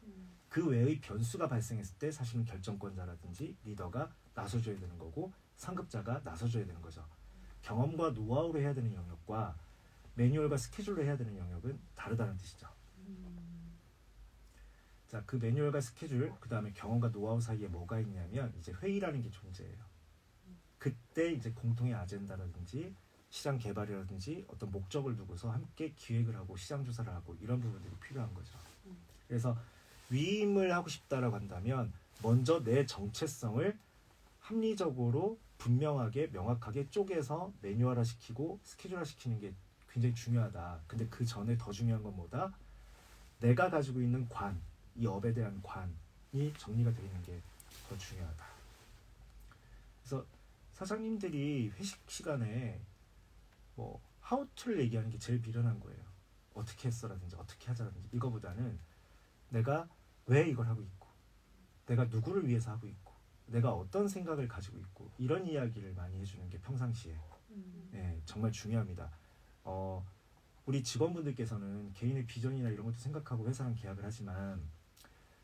그 외의 변수가 발생했을 때 사실은 결정권자라든지 리더가 나서줘야 되는 거고 상급자가 나서줘야 되는 거죠. 경험과 노하우로 해야 되는 영역과 매뉴얼과 스케줄로 해야 되는 영역은 다르다는 뜻이죠. 자, 그 매뉴얼과 스케줄, 그 다음에 경험과 노하우 사이에 뭐가 있냐면 이제 회의라는 게 존재해요. 그때 이제 공통의 아젠다라든지 시장 개발이라든지 어떤 목적을 두고서 함께 기획을 하고 시장 조사를 하고 이런 부분들이 필요한 거죠. 그래서 위임을 하고 싶다라고 한다면 먼저 내 정체성을 합리적으로 분명하게 명확하게 쪼개서 매뉴얼화 시키고 스케줄화 시키는 게 굉장히 중요하다. 근데 그 전에 더 중요한 건 뭐다? 내가 가지고 있는 관, 이 업에 대한 관이 정리가 되어 있는 게 더 중요하다. 그래서 사장님들이 회식 시간에 뭐 how to를 얘기하는 게 제일 비련한 거예요. 어떻게 했어라든지 어떻게 하자라든지 이거보다는 내가 왜 이걸 하고 있고 내가 누구를 위해서 하고 있고 내가 어떤 생각을 가지고 있고 이런 이야기를 많이 해주는 게 평상시에 정말 중요합니다. 우리 직원분들께서는 개인의 비전이나 이런 것도 생각하고 회사랑 계약을 하지만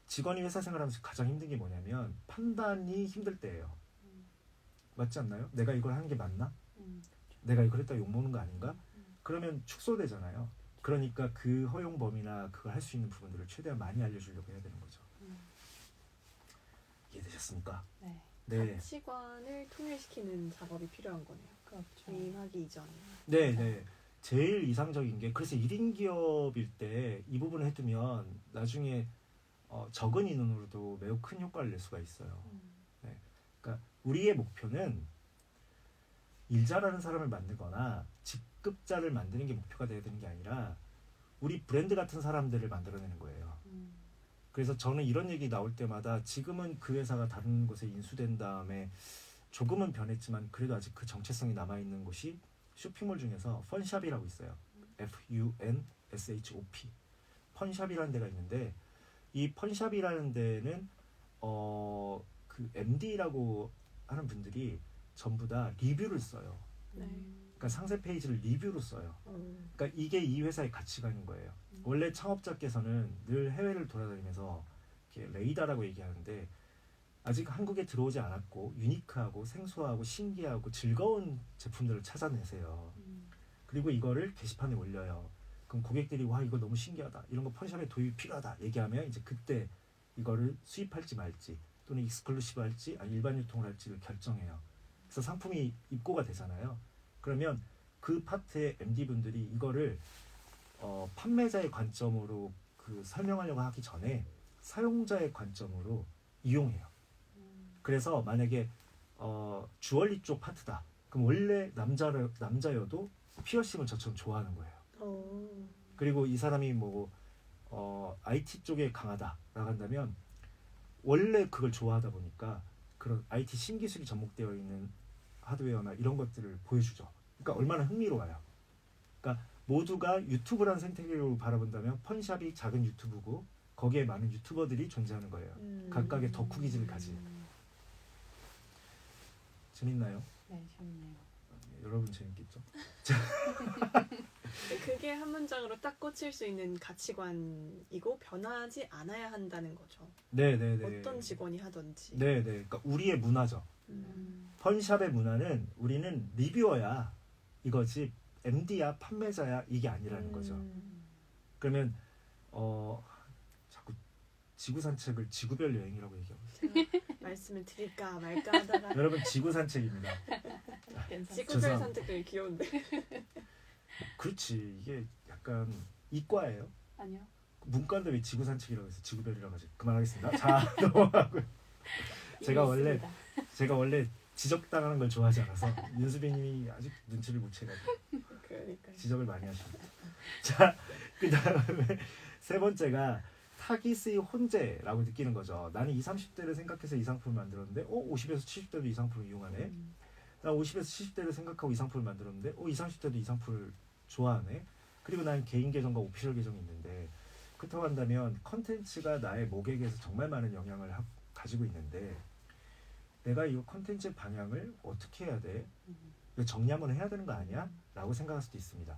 직원이 회사 생활하면서 가장 힘든 게 뭐냐면 판단이 힘들 때예요. 맞지 않나요? 내가 이걸 하는 게 맞나? 내가 이걸 했다 욕먹는 거 아닌가? 그러면 축소되잖아요. 그러니까 그 허용 범위나 그걸 할 수 있는 부분들을 최대한 많이 알려주려고 해야 되는 거죠. 이해되셨습니까? 네. 네. 가치관을 통일시키는 작업이 필요한 거네요. 그렇죠. 위임하기 이전에. 네, 네. 제일 이상적인 게 그래서 1인 기업일 때 이 부분을 해두면 나중에 적은 인원으로도 매우 큰 효과를 낼 수가 있어요. 네. 그러니까 우리의 목표는 일 잘하는 사람을 만들거나 직급자를 만드는 게 목표가 되어야 되는 게 아니라 우리 브랜드 같은 사람들을 만들어내는 거예요. 그래서 저는 이런 얘기 나올 때마다 지금은 그 회사가 다른 곳에 인수된 다음에 조금은 변했지만 그래도 아직 그 정체성이 남아있는 곳이 쇼핑몰 중에서 펀샵이라고 있어요. FUNSHOP 펀샵이라는 데가 있는데 이 펀샵이라는 데는 그 MD라고 하는 분들이 전부 다 리뷰를 써요. 그러니까 상세 페이지를 리뷰로 써요. 그러니까 이게 이 회사의 가치관인 거예요. 원래 창업자께서는 늘 해외를 돌아다니면서 이렇게 레이더라고 얘기하는데 아직 한국에 들어오지 않았고 유니크하고 생소하고 신기하고 즐거운 제품들을 찾아내세요. 그리고 이거를 게시판에 올려요. 그럼 고객들이 와 이거 너무 신기하다. 이런 거 펀샵에 도입이 필요하다. 얘기하면 이제 그때 이거를 수입할지 말지 또는 익스클루시브 할지 아니 일반 유통을 할지를 결정해요. 그래서 상품이 입고가 되잖아요. 그러면 그 파트의 MD분들이 이거를 판매자의 관점으로 그 설명하려고 하기 전에 사용자의 관점으로 이용해요. 그래서 만약에 주얼리 쪽 파트다. 그럼 원래 남자여도 피어싱을 저처럼 좋아하는 거예요. 그리고 이 사람이 뭐 IT 쪽에 강하다라고 한다면 원래 그걸 좋아하다 보니까 그런 IT 신기술이 접목되어 있는 하드웨어나 이런 것들을 보여주죠. 그러니까 얼마나 흥미로워요. 그러니까 모두가 유튜브라는 생태계로 바라본다면 펀샵이 작은 유튜브고 거기에 많은 유튜버들이 존재하는 거예요. 각각의 덕후기질을 가진. 재밌나요? 네, 재밌네요. 여러분 재밌겠죠? 그게 한 문장으로 딱 꽂힐 수 있는 가치관이고 변하지 않아야 한다는 거죠. 네네네. 어떤 직원이 하든지. 네네. 그러니까 우리의 문화죠. 펀샵의 문화는 우리는 리뷰어야 이거지 MD야 판매자야 이게 아니라는 거죠. 그러면 자꾸 지구 산책을 지구별 여행이라고 얘기하고 있어요. 제가 말씀을 드릴까 말까 하다가 여러분 지구 산책입니다. 괜찮아요. 지구별 죄송합니다. 산책들이 귀여운데. 그렇지 이게 약간 이과예요. 아니요. 문과인데 왜 지구 산책이라고 해서 지구별이라고 하지? 그만하겠습니다. 자 넘어가고요. 제가 원래 지적당하는 걸 좋아하지 않아서 윤수빈님이 아직 눈치를 못 채가지고 그러니까. 지적을 많이 하십니다. 자, 그 다음에 세 번째가 타깃의 혼재라고 느끼는 거죠. 나는 20, 30대를 생각해서 이 상품을 만들었는데 50에서 70대도 이 상품을 이용하네. 난 50에서 70대를 생각하고 이 상품을 만들었는데 20, 30대도 이 상품을 좋아하네. 그리고 난 개인 계정과 오피셜 계정이 있는데 그렇다고 한다면 컨텐츠가 나의 모객에서 정말 많은 영향을 가지고 있는데 내가 이 컨텐츠 방향을 어떻게 해야 돼? 이거 정리 한번 해야 되는 거 아니야? 라고 생각할 수도 있습니다.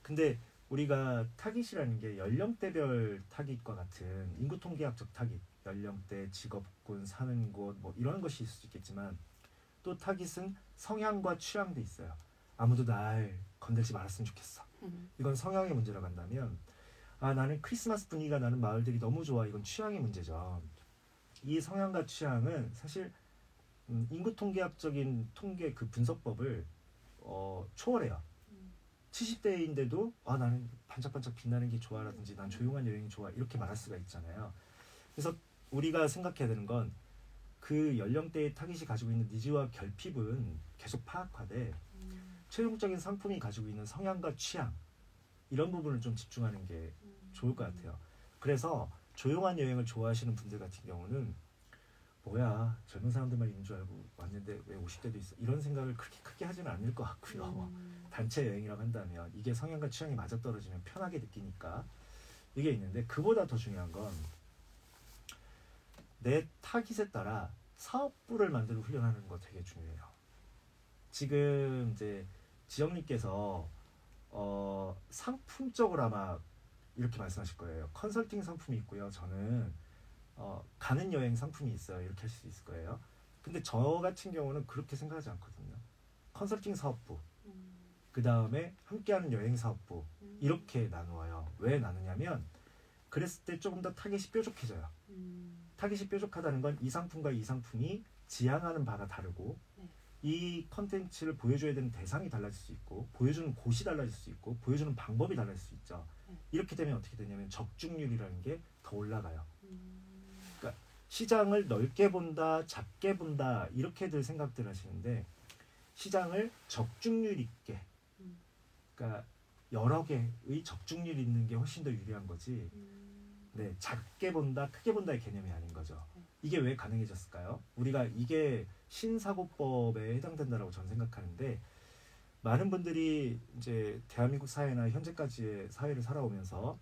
근데 우리가 타깃이라는 게 연령대별 타깃과 같은 인구 통계학적 타깃, 연령대, 직업군, 사는 곳 뭐 이런 것이 있을 수 있겠지만 또 타깃은 성향과 취향도 있어요. 아무도 날 건들지 말았으면 좋겠어. 이건 성향의 문제라고 한다면 나는 크리스마스 분위기가 나는 마을들이 너무 좋아. 이건 취향의 문제죠. 이 성향과 취향은 사실 인구 통계학적인 통계 그 분석법을 초월해요. 70대인데도 나는 반짝반짝 빛나는 게 좋아라든지 난 조용한 여행이 좋아 이렇게 말할 수가 있잖아요. 그래서 우리가 생각해야 되는 건 그 연령대의 타깃이 가지고 있는 니즈와 결핍은 계속 파악하되 최종적인 상품이 가지고 있는 성향과 취향 이런 부분을 좀 집중하는 게 좋을 것 같아요. 그래서 조용한 여행을 좋아하시는 분들 같은 경우는 뭐야 젊은 사람들만 있는 줄 알고 왔는데 왜 50대도 있어 이런 생각을 그렇게 크게 하지는 않을 것 같고요. 단체 여행이라고 한다면 이게 성향과 취향이 맞아떨어지면 편하게 느끼니까 이게 있는데 그보다 더 중요한 건 내 타깃에 따라 사업부를 만들어 훈련하는 거 되게 중요해요. 지금 이제 지영님께서 상품적으로 아마 이렇게 말씀하실 거예요. 컨설팅 상품이 있고요. 저는 가는 여행 상품이 있어요. 이렇게 할 수 있을 거예요. 근데 저 같은 경우는 그렇게 생각하지 않거든요. 컨설팅 사업부, 그 다음에 함께하는 여행 사업부 이렇게 나누어요. 왜 나누냐면 그랬을 때 조금 더 타깃이 뾰족해져요. 타깃이 뾰족하다는 건 이 상품과 이 상품이 지향하는 바가 다르고 이 컨텐츠를 보여줘야 되는 대상이 달라질 수 있고 보여주는 곳이 달라질 수 있고 보여주는 방법이 달라질 수 있죠. 이렇게 되면 어떻게 되냐면 적중률이라는 게 더 올라가요. 그러니까 시장을 넓게 본다, 작게 본다 이렇게들 생각들 하시는데 시장을 적중률 있게 그러니까 여러 개의 적중률 있는 게 훨씬 더 유리한 거지 네, 작게 본다, 크게 본다의 개념이 아닌 거죠. 이게 왜 가능해졌을까요? 우리가 이게 신사고법에 해당된다라고 저는 생각하는데 많은 분들이 이제 대한민국 사회나 현재까지의 사회를 살아오면서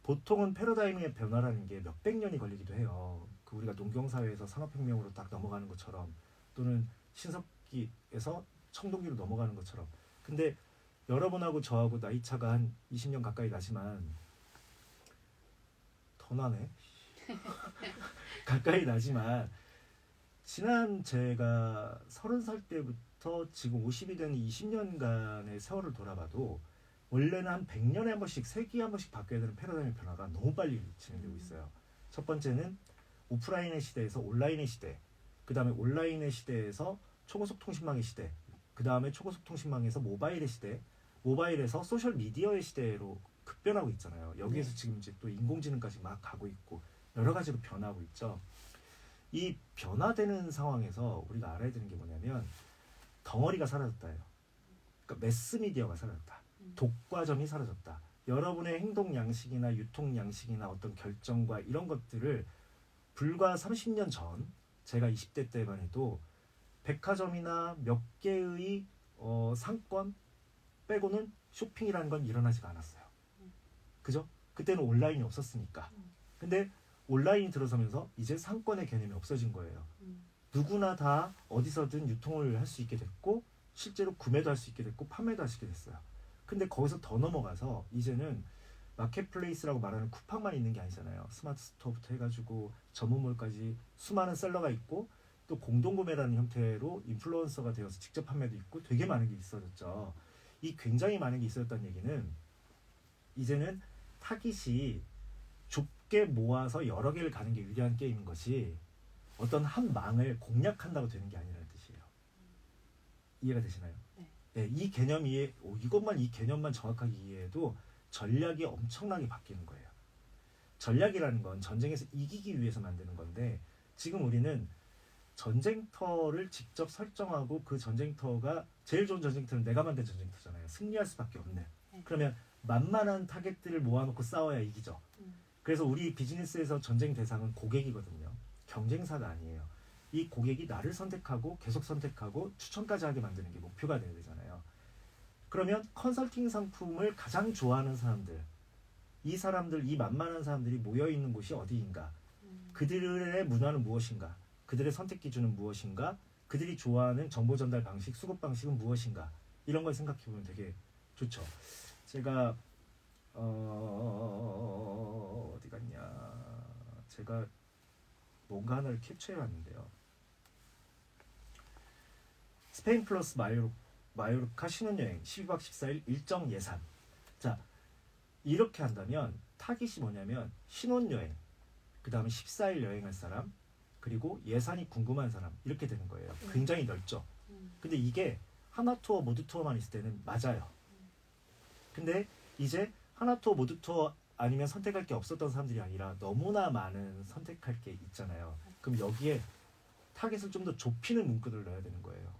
보통은 패러다임의 변화라는 게 몇백 년이 걸리기도 해요. 그 우리가 농경사회에서 산업혁명으로 딱 넘어가는 것처럼 또는 신석기에서 청동기로 넘어가는 것처럼 근데 여러분하고 저하고 나이차가 한 20년 가까이 나지만 더 나네. 가까이 나지만 지난 제가 30살 때부터 지금 50이 되는 20년간의 세월을 돌아봐도 원래는 한 100년에 한 번씩 세기에 한 번씩 바뀌어야 되는 패러다임의 변화가 너무 빨리 진행되고 있어요. 첫 번째는 오프라인의 시대에서 온라인의 시대, 그 다음에 온라인의 시대에서 초고속 통신망의 시대, 그 다음에 초고속 통신망에서 모바일의 시대, 모바일에서 소셜 미디어의 시대로 급변하고 있잖아요. 여기에서 지금 이제 또 인공지능까지 막 가고 있고 여러 가지로 변하고 있죠. 이 변화되는 상황에서 우리가 알아야 되는 게 뭐냐면 덩어리가 사라졌다예요. 그러니까 매스미디어가 사라졌다. 독과점이 사라졌다. 여러분의 행동 양식이나 유통 양식이나 어떤 결정과 이런 것들을 불과 30년 전 제가 20대 때만 해도 백화점이나 몇 개의 상권 빼고는 쇼핑이라는 건 일어나지가 않았어요. 그죠? 그때는 온라인이 없었으니까. 근데 온라인이 들어서면서 이제 상권의 개념이 없어진 거예요. 누구나 다 어디서든 유통을 할 수 있게 됐고 실제로 구매도 할 수 있게 됐고 판매도 할 수 있게 됐어요. 근데 거기서 더 넘어가서 이제는 마켓플레이스라고 말하는 쿠팡만 있는 게 아니잖아요. 스마트 스토어부터 해가지고 전문몰까지 수많은 셀러가 있고 또 공동구매라는 형태로 인플루언서가 되어서 직접 판매도 있고 되게 많은 게 있어졌죠. 이 굉장히 많은 게 있어졌다는 얘기는 이제는 타깃이 좁게 모아서 여러 개를 가는 게 유리한 게임인 것이 어떤 한 망을 공략한다고 되는 게 아니라는 뜻이에요. 이해가 되시나요? 네. 네, 이 개념 이해, 이 개념만 정확하게 이해해도 전략이 엄청나게 바뀌는 거예요. 전략이라는 건 전쟁에서 이기기 위해서 만드는 건데 지금 우리는 전쟁터를 직접 설정하고 그 전쟁터가 제일 좋은 전쟁터는 내가 만든 전쟁터잖아요. 승리할 수밖에 없는. 네. 그러면 만만한 타겟들을 모아놓고 싸워야 이기죠. 그래서 우리 비즈니스에서 전쟁 대상은 고객이거든요. 경쟁사가 아니에요. 이 고객이 나를 선택하고 계속 선택하고 추천까지 하게 만드는 게 목표가 돼야 되잖아요. 그러면 컨설팅 상품을 가장 좋아하는 사람들, 이 사람들, 이 만만한 사람들이 모여있는 곳이 어디인가? 그들의 문화는 무엇인가? 그들의 선택 기준은 무엇인가? 그들이 좋아하는 정보 전달 방식, 수급 방식은 무엇인가? 이런 걸 생각해 보면 되게 좋죠. 제가 어디 갔냐? 제가 뭔가 하나를 캡처해 왔는데요. 스페인 플러스 마요르카 신혼여행 12박 14일 일정 예산. 자, 이렇게 한다면 타깃이 뭐냐면 신혼여행, 그 다음에 14일 여행할 사람, 그리고 예산이 궁금한 사람 이렇게 되는 거예요. 굉장히 넓죠. 근데 이게 하나 투어 모두 투어만 있을 때는 맞아요. 근데 이제 하나 투어 모두 투어 아니면 선택할 게 없었던 사람들이 아니라 너무나 많은 선택할 게 있잖아요. 그럼 여기에 타겟을 좀 더 좁히는 문구를 넣어야 되는 거예요.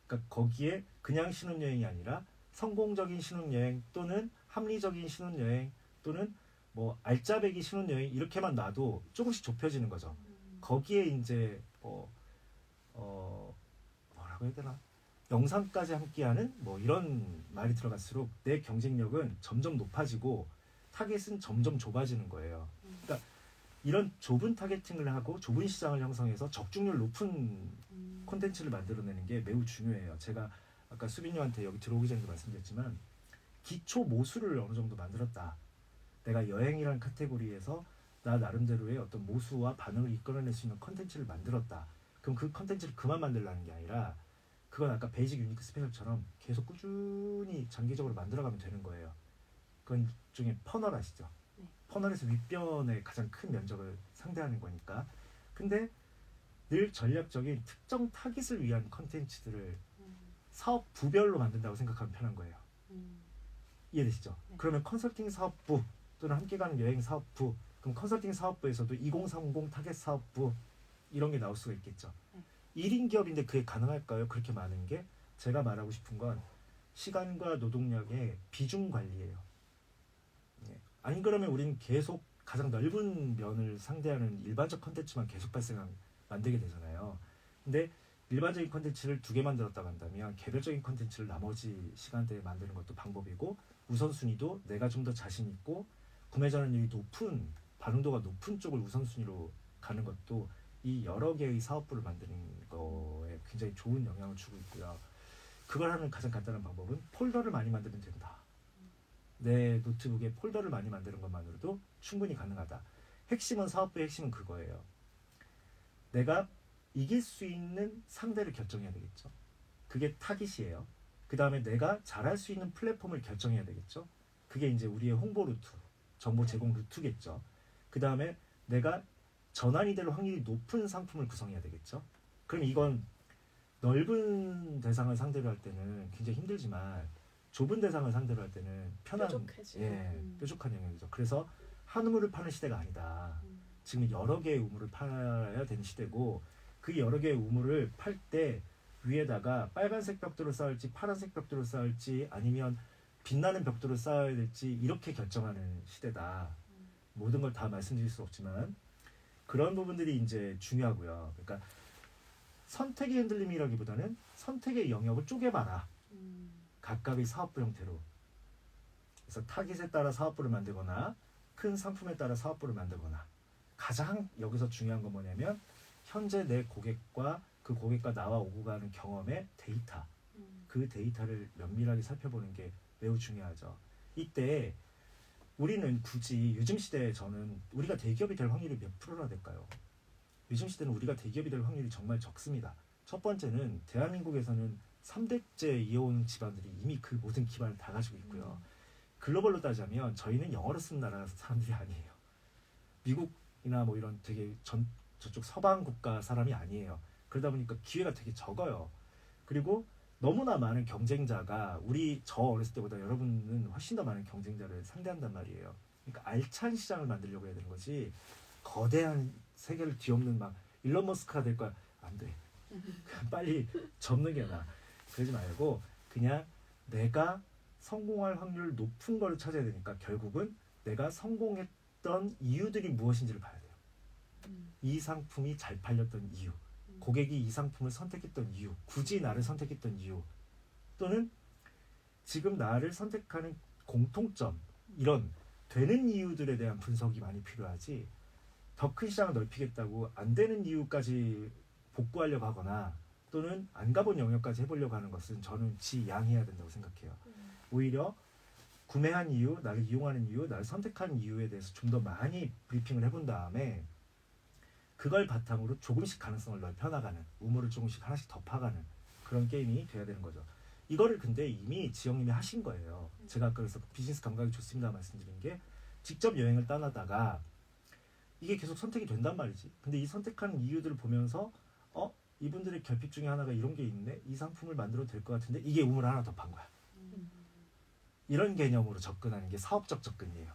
그러니까 거기에 그냥 신혼여행이 아니라 성공적인 신혼여행 또는 합리적인 신혼여행 또는 뭐 알짜배기 신혼여행 이렇게만 놔도 조금씩 좁혀지는 거죠. 거기에 이제 뭐라고 해야 되나? 영상까지 함께하는 뭐 이런 말이 들어갈수록 내 경쟁력은 점점 높아지고 타겟은 점점 좁아지는 거예요. 그러니까 이런 좁은 타겟팅을 하고 좁은 시장을 형성해서 적중률 높은 콘텐츠를 만들어내는 게 매우 중요해요. 제가 아까 수빈님한테 여기 들어오기 전에도 말씀드렸지만 기초 모수를 어느 정도 만들었다. 내가 여행이라는 카테고리에서 나 나름대로의 어떤 모수와 반응을 이끌어낼 수 있는 컨텐츠를 만들었다. 그럼 그 컨텐츠를 그만 만들라는 게 아니라 그건 아까 베이직 유니크 스페셜처럼 계속 꾸준히 장기적으로 만들어가면 되는 거예요. 그건 일종의 퍼널 아시죠? 네. 퍼널에서 윗변의 가장 큰 면적을 상대하는 거니까. 근데 늘 전략적인 특정 타깃을 위한 컨텐츠들을 사업 부별로 만든다고 생각하면 편한 거예요. 이해되시죠? 네. 그러면 컨설팅 사업부 또는 함께 가는 여행 사업부, 그럼 컨설팅 사업부에서도 2030 타겟 사업부 이런 게 나올 수가 있겠죠. 1인 기업인데 그게 가능할까요? 그렇게 많은 게 제가 말하고 싶은 건 시간과 노동력의 비중 관리예요. 안 그러면 우리는 계속 가장 넓은 면을 상대하는 일반적 컨텐츠만 계속 만들게 되잖아요. 근데 일반적인 컨텐츠를 2개 만들었다고 한다면 개별적인 컨텐츠를 나머지 시간대에 만드는 것도 방법이고 우선순위도 내가 좀 더 자신 있고 구매 전환율이 높은 반응도가 높은 쪽을 우선순위로 가는 것도 이 여러 개의 사업부를 만드는 거에 굉장히 좋은 영향을 주고 있고요. 그걸 하는 가장 간단한 방법은 폴더를 많이 만들면 된다. 내 노트북에 폴더를 많이 만드는 것만으로도 충분히 가능하다. 핵심은 사업부의 핵심은 그거예요. 내가 이길 수 있는 상대를 결정해야 되겠죠. 그게 타깃이에요. 그 다음에 내가 잘할 수 있는 플랫폼을 결정해야 되겠죠. 그게 이제 우리의 홍보 루트, 정보 제공 루트겠죠. 그 다음에 내가 전환이 될 확률이 높은 상품을 구성해야 되겠죠. 그럼 이건 넓은 대상을 상대로 할 때는 굉장히 힘들지만 좁은 대상을 상대로 할 때는 편한, 뾰족한 영역이죠. 그래서 한 우물을 파는 시대가 아니다. 지금 여러 개의 우물을 팔아야 되는 시대고 그 여러 개의 우물을 팔 때 위에다가 빨간색 벽돌을 쌓을지 파란색 벽돌을 쌓을지 아니면 빛나는 벽돌을 쌓아야 될지 이렇게 결정하는 시대다. 모든 걸 다 말씀드릴 수 없지만 그런 부분들이 이제 중요하고요. 그러니까 선택의 흔들림이라기보다는 선택의 영역을 쪼개봐라. 각각의 사업부 형태로. 그래서 타깃에 따라 사업부를 만들거나 큰 상품에 따라 사업부를 만들거나 가장 여기서 중요한 건 뭐냐면 현재 내 고객과 그 고객과 나와 오고 가는 경험의 데이터 그 데이터를 면밀하게 살펴보는 게 매우 중요하죠. 이때 우리는 굳이 요즘 시대에 저는 우리가 대기업이 될 확률이 몇 프로나 될까요? 요즘 시대는 우리가 대기업이 될 확률이 정말 적습니다. 첫 번째는 대한민국에서는 3대째 이어온 집안들이 이미 그 모든 기반을 다 가지고 있고요. 글로벌로 따지자면 저희는 영어를 쓰는 나라 사람들이 아니에요. 미국이나 뭐 이런 되게 저쪽 서방 국가 사람이 아니에요. 그러다 보니까 기회가 되게 적어요. 그리고 너무나 많은 경쟁자가 저 어렸을 때보다 여러분은 훨씬 더 많은 경쟁자를 상대한단 말이에요. 그러니까 알찬 시장을 만들려고 해야 되는 거지 거대한 세계를 뒤엎는 막 일론 머스크가 될 거야. 안 돼. 빨리 접는 게 나아. 그러지 말고 그냥 내가 성공할 확률 높은 거를 찾아야 되니까 결국은 내가 성공했던 이유들이 무엇인지를 봐야 돼요. 이 상품이 잘 팔렸던 이유, 고객이 이 상품을 선택했던 이유, 굳이 나를 선택했던 이유, 또는 지금 나를 선택하는 공통점, 이런 되는 이유들에 대한 분석이 많이 필요하지 더 큰 시장을 넓히겠다고 안 되는 이유까지 복구하려고 하거나 또는 안 가본 영역까지 해보려고 하는 것은 저는 지양해야 된다고 생각해요. 오히려 구매한 이유, 나를 이용하는 이유, 나를 선택한 이유에 대해서 좀 더 많이 브리핑을 해본 다음에 그걸 바탕으로 조금씩 가능성을 넓혀나가는, 우물을 조금씩 하나씩 더 파가는 그런 게임이 돼야 되는 거죠. 이거를 근데 이미 지영님이 하신 거예요. 제가 아까 그래서 비즈니스 감각이 좋습니다 말씀드린 게 직접 여행을 떠나다가 이게 계속 선택이 된단 말이지. 근데 이 선택하는 이유들을 보면서 이분들의 결핍 중에 하나가 이런 게 있네. 이 상품을 만들어도 될 것 같은데 이게 우물을 하나 더 판 거야. 이런 개념으로 접근하는 게 사업적 접근이에요.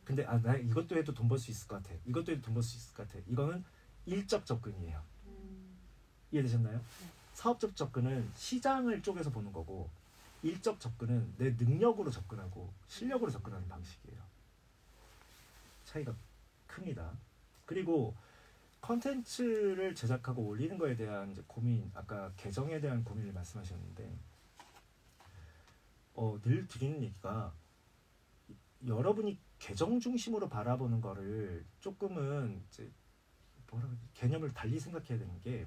근데 나 이것도 해도 돈 벌 수 있을 것 같아. 이것도 해도 돈 벌 수 있을 것 같아. 이거는 일적 접근이에요. 이해되셨나요? 사업적 접근은 시장을 쪼개서 보는 거고 일적 접근은 내 능력으로 접근하고 실력으로 접근하는 방식이에요. 차이가 큽니다. 그리고 컨텐츠를 제작하고 올리는 거에 대한 이제 고민, 아까 계정에 대한 고민을 말씀하셨는데 늘 드리는 얘기가 여러분이 계정 중심으로 바라보는 거를 조금은 이제 개념을 달리 생각해야 되는 게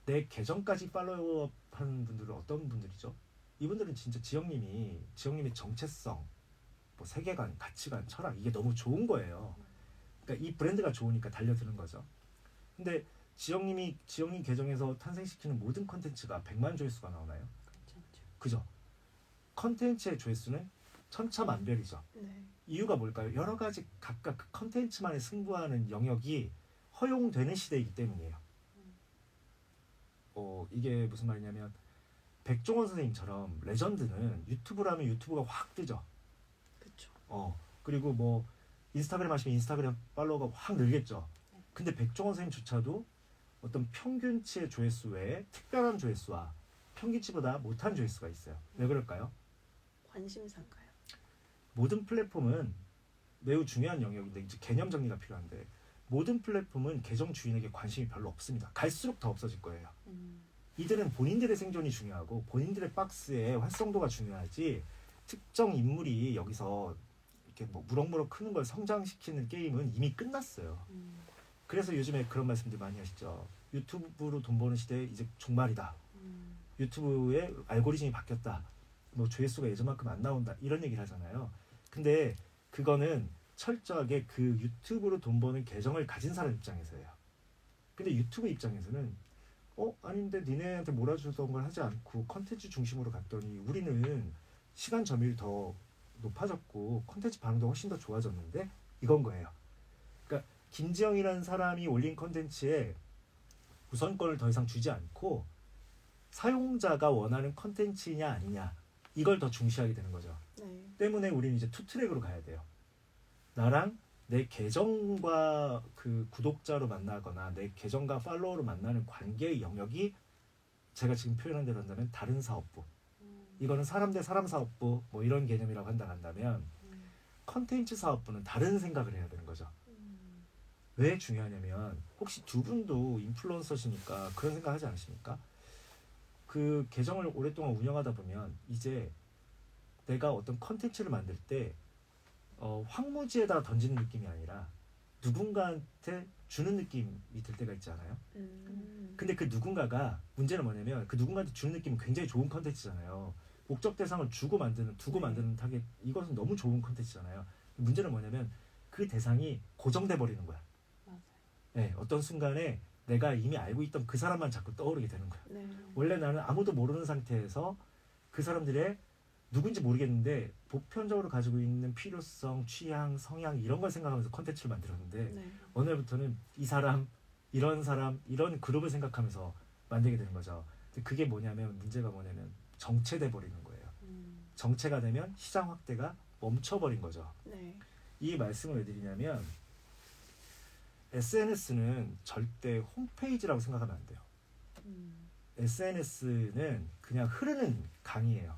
내 계정까지 팔로우업 하는 분들은 어떤 분들이죠? 이분들은 진짜 지영님의 정체성, 뭐 세계관, 가치관, 철학 이게 너무 좋은 거예요. 그러니까 이 브랜드가 좋으니까 달려드는 거죠. 근데 지영님 계정에서 탄생시키는 모든 컨텐츠가 100만 조회수가 나오나요? 그죠? 컨텐츠의 조회수는 천차만별이죠. 네. 이유가 뭘까요? 여러 가지 각각 그 컨텐츠만에 승부하는 영역이 허용되는 시대이기 때문이에요. 이게 무슨 말이냐면 백종원 선생님처럼 레전드는 유튜브라면 유튜브가 확 뜨죠. 그렇죠. 그리고 뭐 인스타그램 하시면 인스타그램 팔로워가 확 늘겠죠. 근데 백종원 선생님조차도 어떤 평균치의 조회수 외에 특별한 조회수와 평균치보다 못한 조회수가 있어요. 왜 그럴까요? 관심사인가요? 모든 플랫폼은 매우 중요한 영역인데 이제 개념 정리가 필요한데 모든 플랫폼은 계정 주인에게 관심이 별로 없습니다. 갈수록 더 없어질 거예요. 이들은 본인들의 생존이 중요하고 본인들의 박스의 활성도가 중요하지 특정 인물이 여기서 이렇게 뭐 무럭무럭 크는 걸 성장시키는 게임은 이미 끝났어요. 그래서 요즘에 그런 말씀들 많이 하시죠. 유튜브로 돈 버는 시대 이제 종말이다. 유튜브의 알고리즘이 바뀌었다. 뭐 조회수가 예전만큼 안 나온다. 이런 얘기를 하잖아요. 근데 그거는 철저하게 그 유튜브로 돈 버는 계정을 가진 사람 입장에서예요. 근데 유튜브 입장에서는 아닌데 니네한테 몰아주던 걸 하지 않고 컨텐츠 중심으로 갔더니 우리는 시간 점유율이 더 높아졌고 컨텐츠 반응도 훨씬 더 좋아졌는데 이건 거예요. 그러니까 김지영이라는 사람이 올린 컨텐츠에 우선권을 더 이상 주지 않고 사용자가 원하는 컨텐츠냐 아니냐 이걸 더 중시하게 되는 거죠. 네. 때문에 우리는 이제 투 트랙으로 가야 돼요. 나랑 내 계정과 그 구독자로 만나거나 내 계정과 팔로워로 만나는 관계의 영역이 제가 지금 표현한 대로 한다면 다른 사업부. 이거는 사람 대 사람 사업부 뭐 이런 개념이라고 한다면 컨텐츠 사업부는 다른 생각을 해야 되는 거죠. 왜 중요하냐면 혹시 두 분도 인플루언서시니까 그런 생각하지 않으십니까? 그 계정을 오랫동안 운영하다 보면 이제 내가 어떤 컨텐츠를 만들 때 황무지에다 던지는 느낌이 아니라 누군가한테 주는 느낌이 들 때가 있지 않아요? 근데 그 누군가가 문제는 뭐냐면 그 누군가한테 주는 느낌은 굉장히 좋은 컨텐츠잖아요. 목적 대상을 두고 네. 만드는 타겟 이것은 너무 좋은 컨텐츠잖아요. 문제는 뭐냐면 그 대상이 고정돼 버리는 거야. 맞아요. 네, 어떤 순간에 내가 이미 알고 있던 그 사람만 자꾸 떠오르게 되는 거야. 네. 원래 나는 아무도 모르는 상태에서 그 사람들의 누군지 모르겠는데 보편적으로 가지고 있는 필요성, 취향, 성향 이런 걸 생각하면서 컨텐츠를 만들었는데 네. 어느 날부터는 이 사람, 이런 그룹을 생각하면서 만들게 되는 거죠. 근데 그게 뭐냐면 문제가 뭐냐면 정체돼 버리는 거예요. 정체가 되면 시장 확대가 멈춰버린 거죠. 네. 이 말씀을 왜 드리냐면 SNS는 절대 홈페이지라고 생각하면 안 돼요. SNS는 그냥 흐르는 강이에요.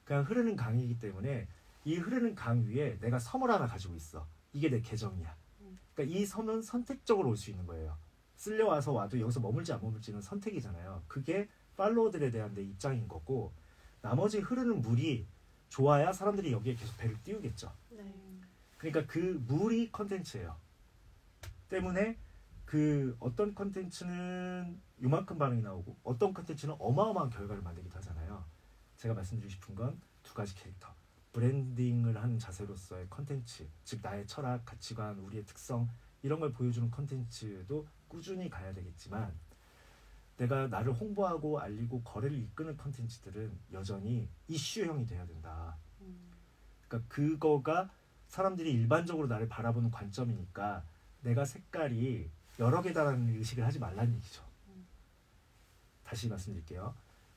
그냥 흐르는 강이기 때문에 이 흐르는 강 위에 내가 섬을 하나 가지고 있어. 이게 내 계정이야. 그러니까 이 섬은 선택적으로 올 수 있는 거예요. 쓸려와서 와도 여기서 머물지 안 머물지는 선택이잖아요. 그게 팔로워들에 대한 내 입장인 거고 나머지 흐르는 물이 좋아야 사람들이 여기에 계속 배를 띄우겠죠. 네. 그러니까 그 물이 컨텐츠예요. 때문에 그 어떤 컨텐츠는 요만큼 반응이 나오고 어떤 컨텐츠는 어마어마한 결과를 만들기도 하잖아요. 제가 말씀드리고 싶은 건 두 가지 캐릭터. 브랜딩을 하는 자세로서의 컨텐츠, 즉 나의 철학, 가치관, 우리의 특성 이런 걸 보여주는 컨텐츠도 꾸준히 가야 되겠지만 내가 나를 홍보하고 알리고 거래를 이끄는 컨텐츠들은 여전히 이슈형이 돼야 된다. 그러니까 그거가 사람들이 일반적으로 나를 바라보는 관점이니까 내가 색깔이 여러 개다라는 의식을 하지 말라는 얘기죠. 다시 말씀드릴게요.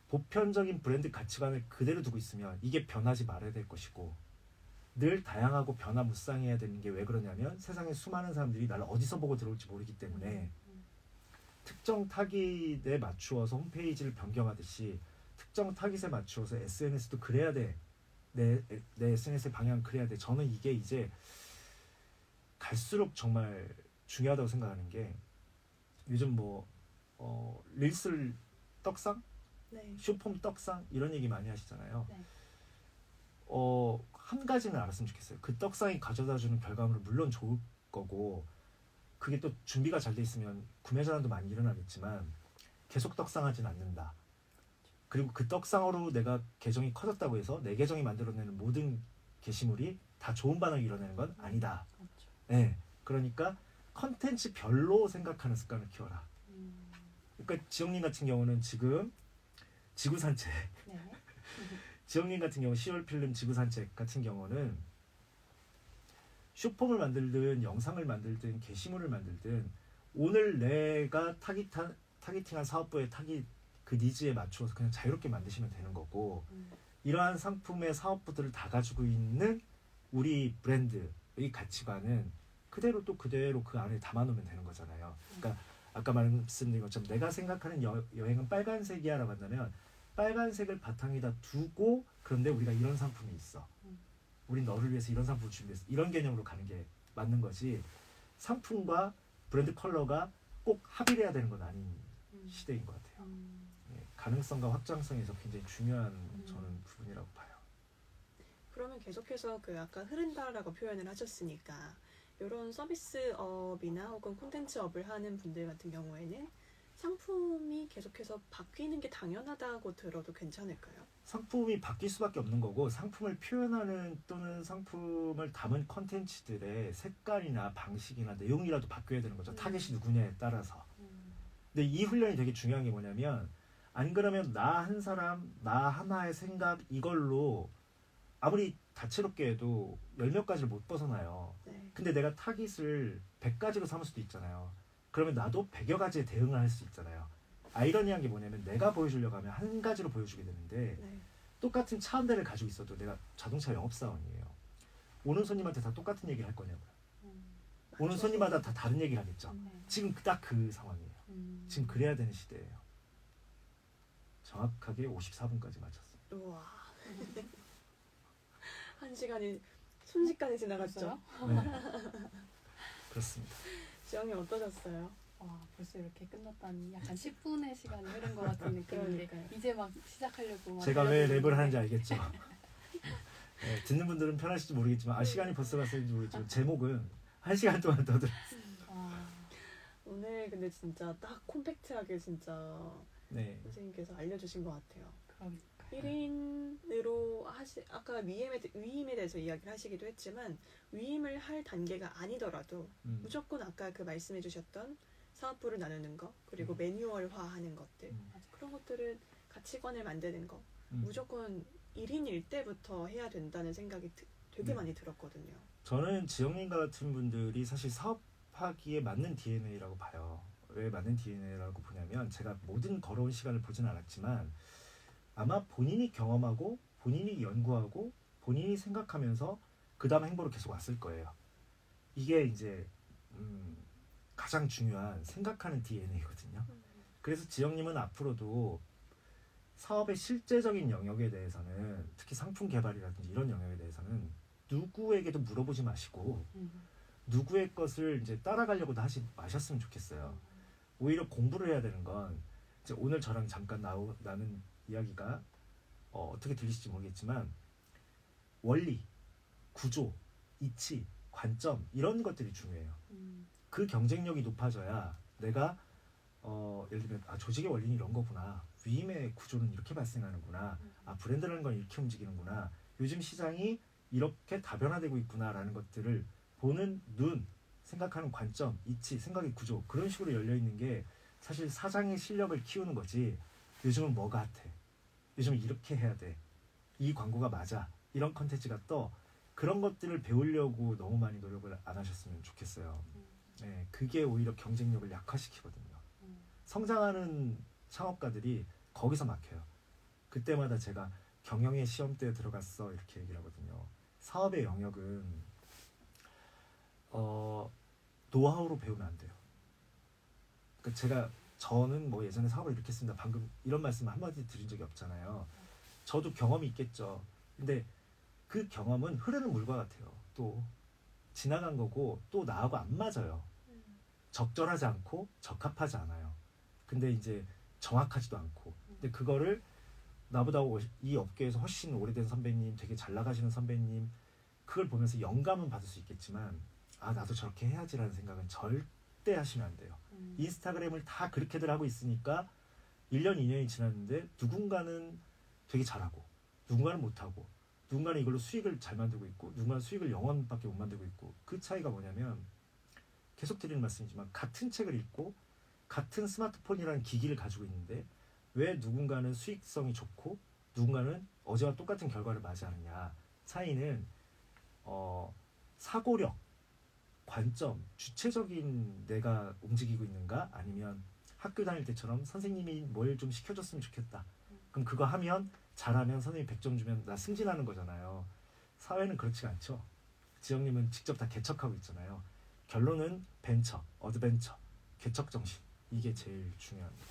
보편적인 브랜드 가치관을 그대로 두고 있으면 이게 변하지 말아야 될 것이고 늘 다양하고 변화무쌍해야 되는 게 왜 그러냐면 세상에 수많은 사람들이 나를 어디서 보고 들어올지 모르기 때문에 특정 타깃에 맞추어서 홈페이지를 변경하듯이 특정 타깃에 맞추어서 SNS도 그래야 돼. 내 SNS의 방향은 그래야 돼. 저는 이게 이제 갈수록 정말 중요하다고 생각하는 게 요즘 릴스 떡상? 네. 쇼폼 떡상? 이런 얘기 많이 하시잖아요. 네. 한 가지는 알았으면 좋겠어요. 그 떡상이 가져다주는 결과물은 물론 좋을 거고 그게 또 준비가 잘 돼 있으면 구매 전환도 많이 일어나겠지만 계속 떡상하진 않는다. 그리고 그 떡상으로 내가 계정이 커졌다고 해서 내 계정이 만들어내는 모든 게시물이 다 좋은 반응을 이뤄내는 건 아니다. 그렇죠. 네, 그러니까 컨텐츠 별로 생각하는 습관을 키워라. 그러니까 지영님 같은 경우는 지금 지구산책 네. 지영님 같은 경우 10월 필름 지구산책 같은 경우는 슈폼을 만들든 영상을 만들든 게시물을 만들든 오늘 내가 타깃팅한 사업부의 그 니즈에 맞추어서 그냥 자유롭게 만드시면 되는 거고 이러한 상품의 사업부들을 다 가지고 있는 우리 브랜드의 가치관은 그대로 그 안에 담아놓으면 되는 거잖아요. 그러니까 아까 말씀드린 것처럼 내가 생각하는 여행은 빨간색이야 라고 한다면 빨간색을 바탕에다 두고 그런데 우리가 이런 상품이 있어. 우린 너를 위해서 이런 상품을 준비했어. 이런 개념으로 가는 게 맞는 거지. 상품과 브랜드 컬러가 꼭 합일해야 되는 건 아닌 시대인 것 같아요. 가능성과 확장성에서 굉장히 중요한 저는 부분이라고 봐요. 그러면 계속해서 그 아까 흐른다라고 표현을 하셨으니까 이런 서비스업이나 혹은 콘텐츠업을 하는 분들 같은 경우에는 상품이 계속해서 바뀌는 게 당연하다고 들어도 괜찮을까요? 상품이 바뀔 수밖에 없는 거고 상품을 표현하는 또는 상품을 담은 컨텐츠들의 색깔이나 방식이나 내용이라도 바뀌어야 되는 거죠. 타겟이 누구냐에 따라서. 근데 이 훈련이 되게 중요한 게 뭐냐면 안 그러면 나 한 사람, 나 하나의 생각 이걸로 아무리 다채롭게 해도 10몇 가지를 못 벗어나요. 네. 근데 내가 타깃을 100가지로 삼을 수도 있잖아요. 그러면 나도 100여 가지에 대응을 할 수 있잖아요. 아이러니한 게 뭐냐면 내가 보여주려고 하면 한 가지로 보여주게 되는데 네. 똑같은 차 한 대를 가지고 있어도 내가 자동차 영업사원이에요. 오는 손님한테 다 똑같은 얘기를 할 거냐고요. 오는 손님마다 다 다른 얘기를 하겠죠. 지금 딱 그 상황이에요. 지금 그래야 되는 시대예요. 정확하게 54분까지 마쳤어요. 우와. 1시간이 순식간에 지나갔죠. 네. 그렇습니다. 지영님 어떠셨어요? 와, 벌써 이렇게 끝났다니 약간 10분의 시간이 흐른 것 같은 느낌인데 그러니까요. 이제 막 시작하려고 막 제가 왜 달려드는데 랩을 하는지 알겠죠? 네, 듣는 분들은 편하실지 모르겠지만 시간이 벌써 갔는지 모르겠지만 제목은 1시간 동안 더 들어. 와, 오늘 근데 진짜 딱 콤팩트하게 진짜 네. 선생님께서 알려주신 것 같아요. 그러니까 1인으로 아까 위임에 대해서 이야기를 하시기도 했지만 위임을 할 단계가 아니더라도 무조건 아까 그 말씀해주셨던 사업부를 나누는 거 그리고 매뉴얼화하는 것들 그런 것들은 가치관을 만드는 거 무조건 1인일 때부터 해야 된다는 생각이 되게 네. 많이 들었거든요. 저는 지영님 같은 분들이 사실 사업하기에 맞는 DNA라고 봐요. 왜 맞는 DNA라고 보냐면 제가 모든 걸어온 시간을 보진 않았지만 아마 본인이 경험하고 본인이 연구하고 본인이 생각하면서 그 다음 행보로 계속 왔을 거예요. 이게 이제 가장 중요한 생각하는 DNA거든요. 그래서 지영님은 앞으로도 사업의 실제적인 영역에 대해서는 특히 상품 개발이라든지 이런 영역에 대해서는 누구에게도 물어보지 마시고 누구의 것을 이제 따라가려고도 하지 마셨으면 좋겠어요. 오히려 공부를 해야 되는 건 이제 오늘 저랑 잠깐 나눈 이야기가 어떻게 들리실지 모르겠지만 원리, 구조, 이치, 관점 이런 것들이 중요해요. 그 경쟁력이 높아져야 내가 예를 들면 조직의 원리는 이런 거구나. 위임의 구조는 이렇게 발생하는구나. 브랜드라는 건 이렇게 움직이는구나. 요즘 시장이 이렇게 다변화되고 있구나라는 것들을 보는 눈, 생각하는 관점, 이치, 생각의 구조 그런 식으로 열려있는 게 사실 사장의 실력을 키우는 거지. 요즘은 뭐가 핫해? 요즘은 이렇게 해야 돼. 이 광고가 맞아. 이런 컨텐츠가 떠. 그런 것들을 배우려고 너무 많이 노력을 안 하셨으면 좋겠어요. 네, 그게 오히려 경쟁력을 약화시키거든요. 성장하는 창업가들이 거기서 막혀요. 그때마다 제가 경영의 시험대에 들어갔어 이렇게 얘기를 하거든요. 사업의 영역은 노하우로 배우면 안 돼요. 그러니까 저는 뭐 예전에 사업을 이렇게 했습니다. 방금 이런 말씀 한마디 드린 적이 없잖아요. 저도 경험이 있겠죠. 근데 그 경험은 흐르는 물과 같아요. 또 지나간 거고 또 나하고 안 맞아요. 적절하지 않고 적합하지 않아요. 근데 이제 정확하지도 않고. 근데 그거를 나보다 이 업계에서 훨씬 오래된 선배님, 되게 잘 나가시는 선배님 그걸 보면서 영감은 받을 수 있겠지만 나도 저렇게 해야지라는 생각은 절대 하시면 안 돼요. 인스타그램을 다 그렇게들 하고 있으니까 1년, 2년이 지났는데 누군가는 되게 잘하고 누군가는 못하고 누군가는 이걸로 수익을 잘 만들고 있고 누군가는 수익을 0원밖에 못 만들고 있고 그 차이가 뭐냐면 계속 드리는 말씀이지만 같은 책을 읽고 같은 스마트폰이라는 기기를 가지고 있는데 왜 누군가는 수익성이 좋고 누군가는 어제와 똑같은 결과를 맞이하느냐. 차이는 사고력, 관점, 주체적인 내가 움직이고 있는가 아니면 학교 다닐 때처럼 선생님이 뭘 좀 시켜줬으면 좋겠다. 그럼 그거 하면 잘하면 선생님이 100점 주면 나 승진하는 거잖아요. 사회는 그렇지 않죠. 지영님은 직접 다 개척하고 있잖아요. 결론은 벤처, 어드벤처, 개척 정신 이게 제일 중요합니다.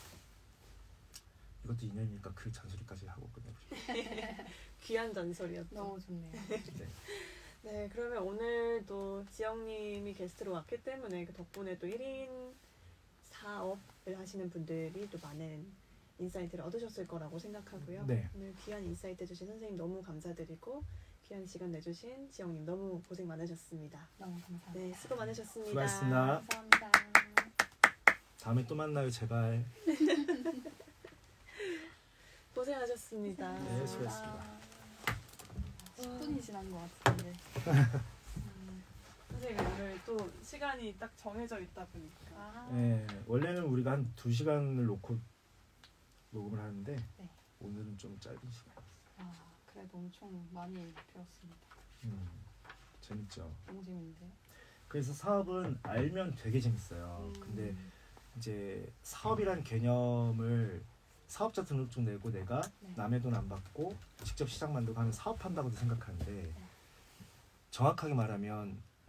이것도 2년이니까 그 잔소리까지 하고 끝내보죠. 귀한 잔소리였죠. 너무 좋네요. 네. 네, 그러면 오늘도 지영님이 게스트로 왔기 때문에 그 덕분에 또 1인 사업을 하시는 분들이 또 많은 인사이트를 얻으셨을 거라고 생각하고요. 네. 오늘 귀한 인사이트 주신 선생님 너무 감사드리고 귀한 시간 내주신 지영님 너무 고생 많으셨습니다. 너무 감사합니다. 네, 수고 많으셨습니다. 수고하셨습니다. 감사합니다. 다음에 또 만나요 제발. 고생하셨습니다. 네, 수고하셨습니다. 10분이 지난 것 같은데. 선생님 오늘 또 시간이 딱 정해져 있다 보니까 네, 원래는 우리가 한 2시간을 놓고 녹음을 하는데 네. 오늘은 좀 짧은 시간. 그래도 엄청 많이 배웠습니다. 재밌죠. 너무 재밌는데요? 그래서 사업은 알면 되게 재밌어요. 근데 이제 사업이란 개념을 사업자 등록증 내고 내가 네. 남의 돈 안 받고 직접 시장 만들고 하면 사업한다고도 생각하는데 정확하게 말하면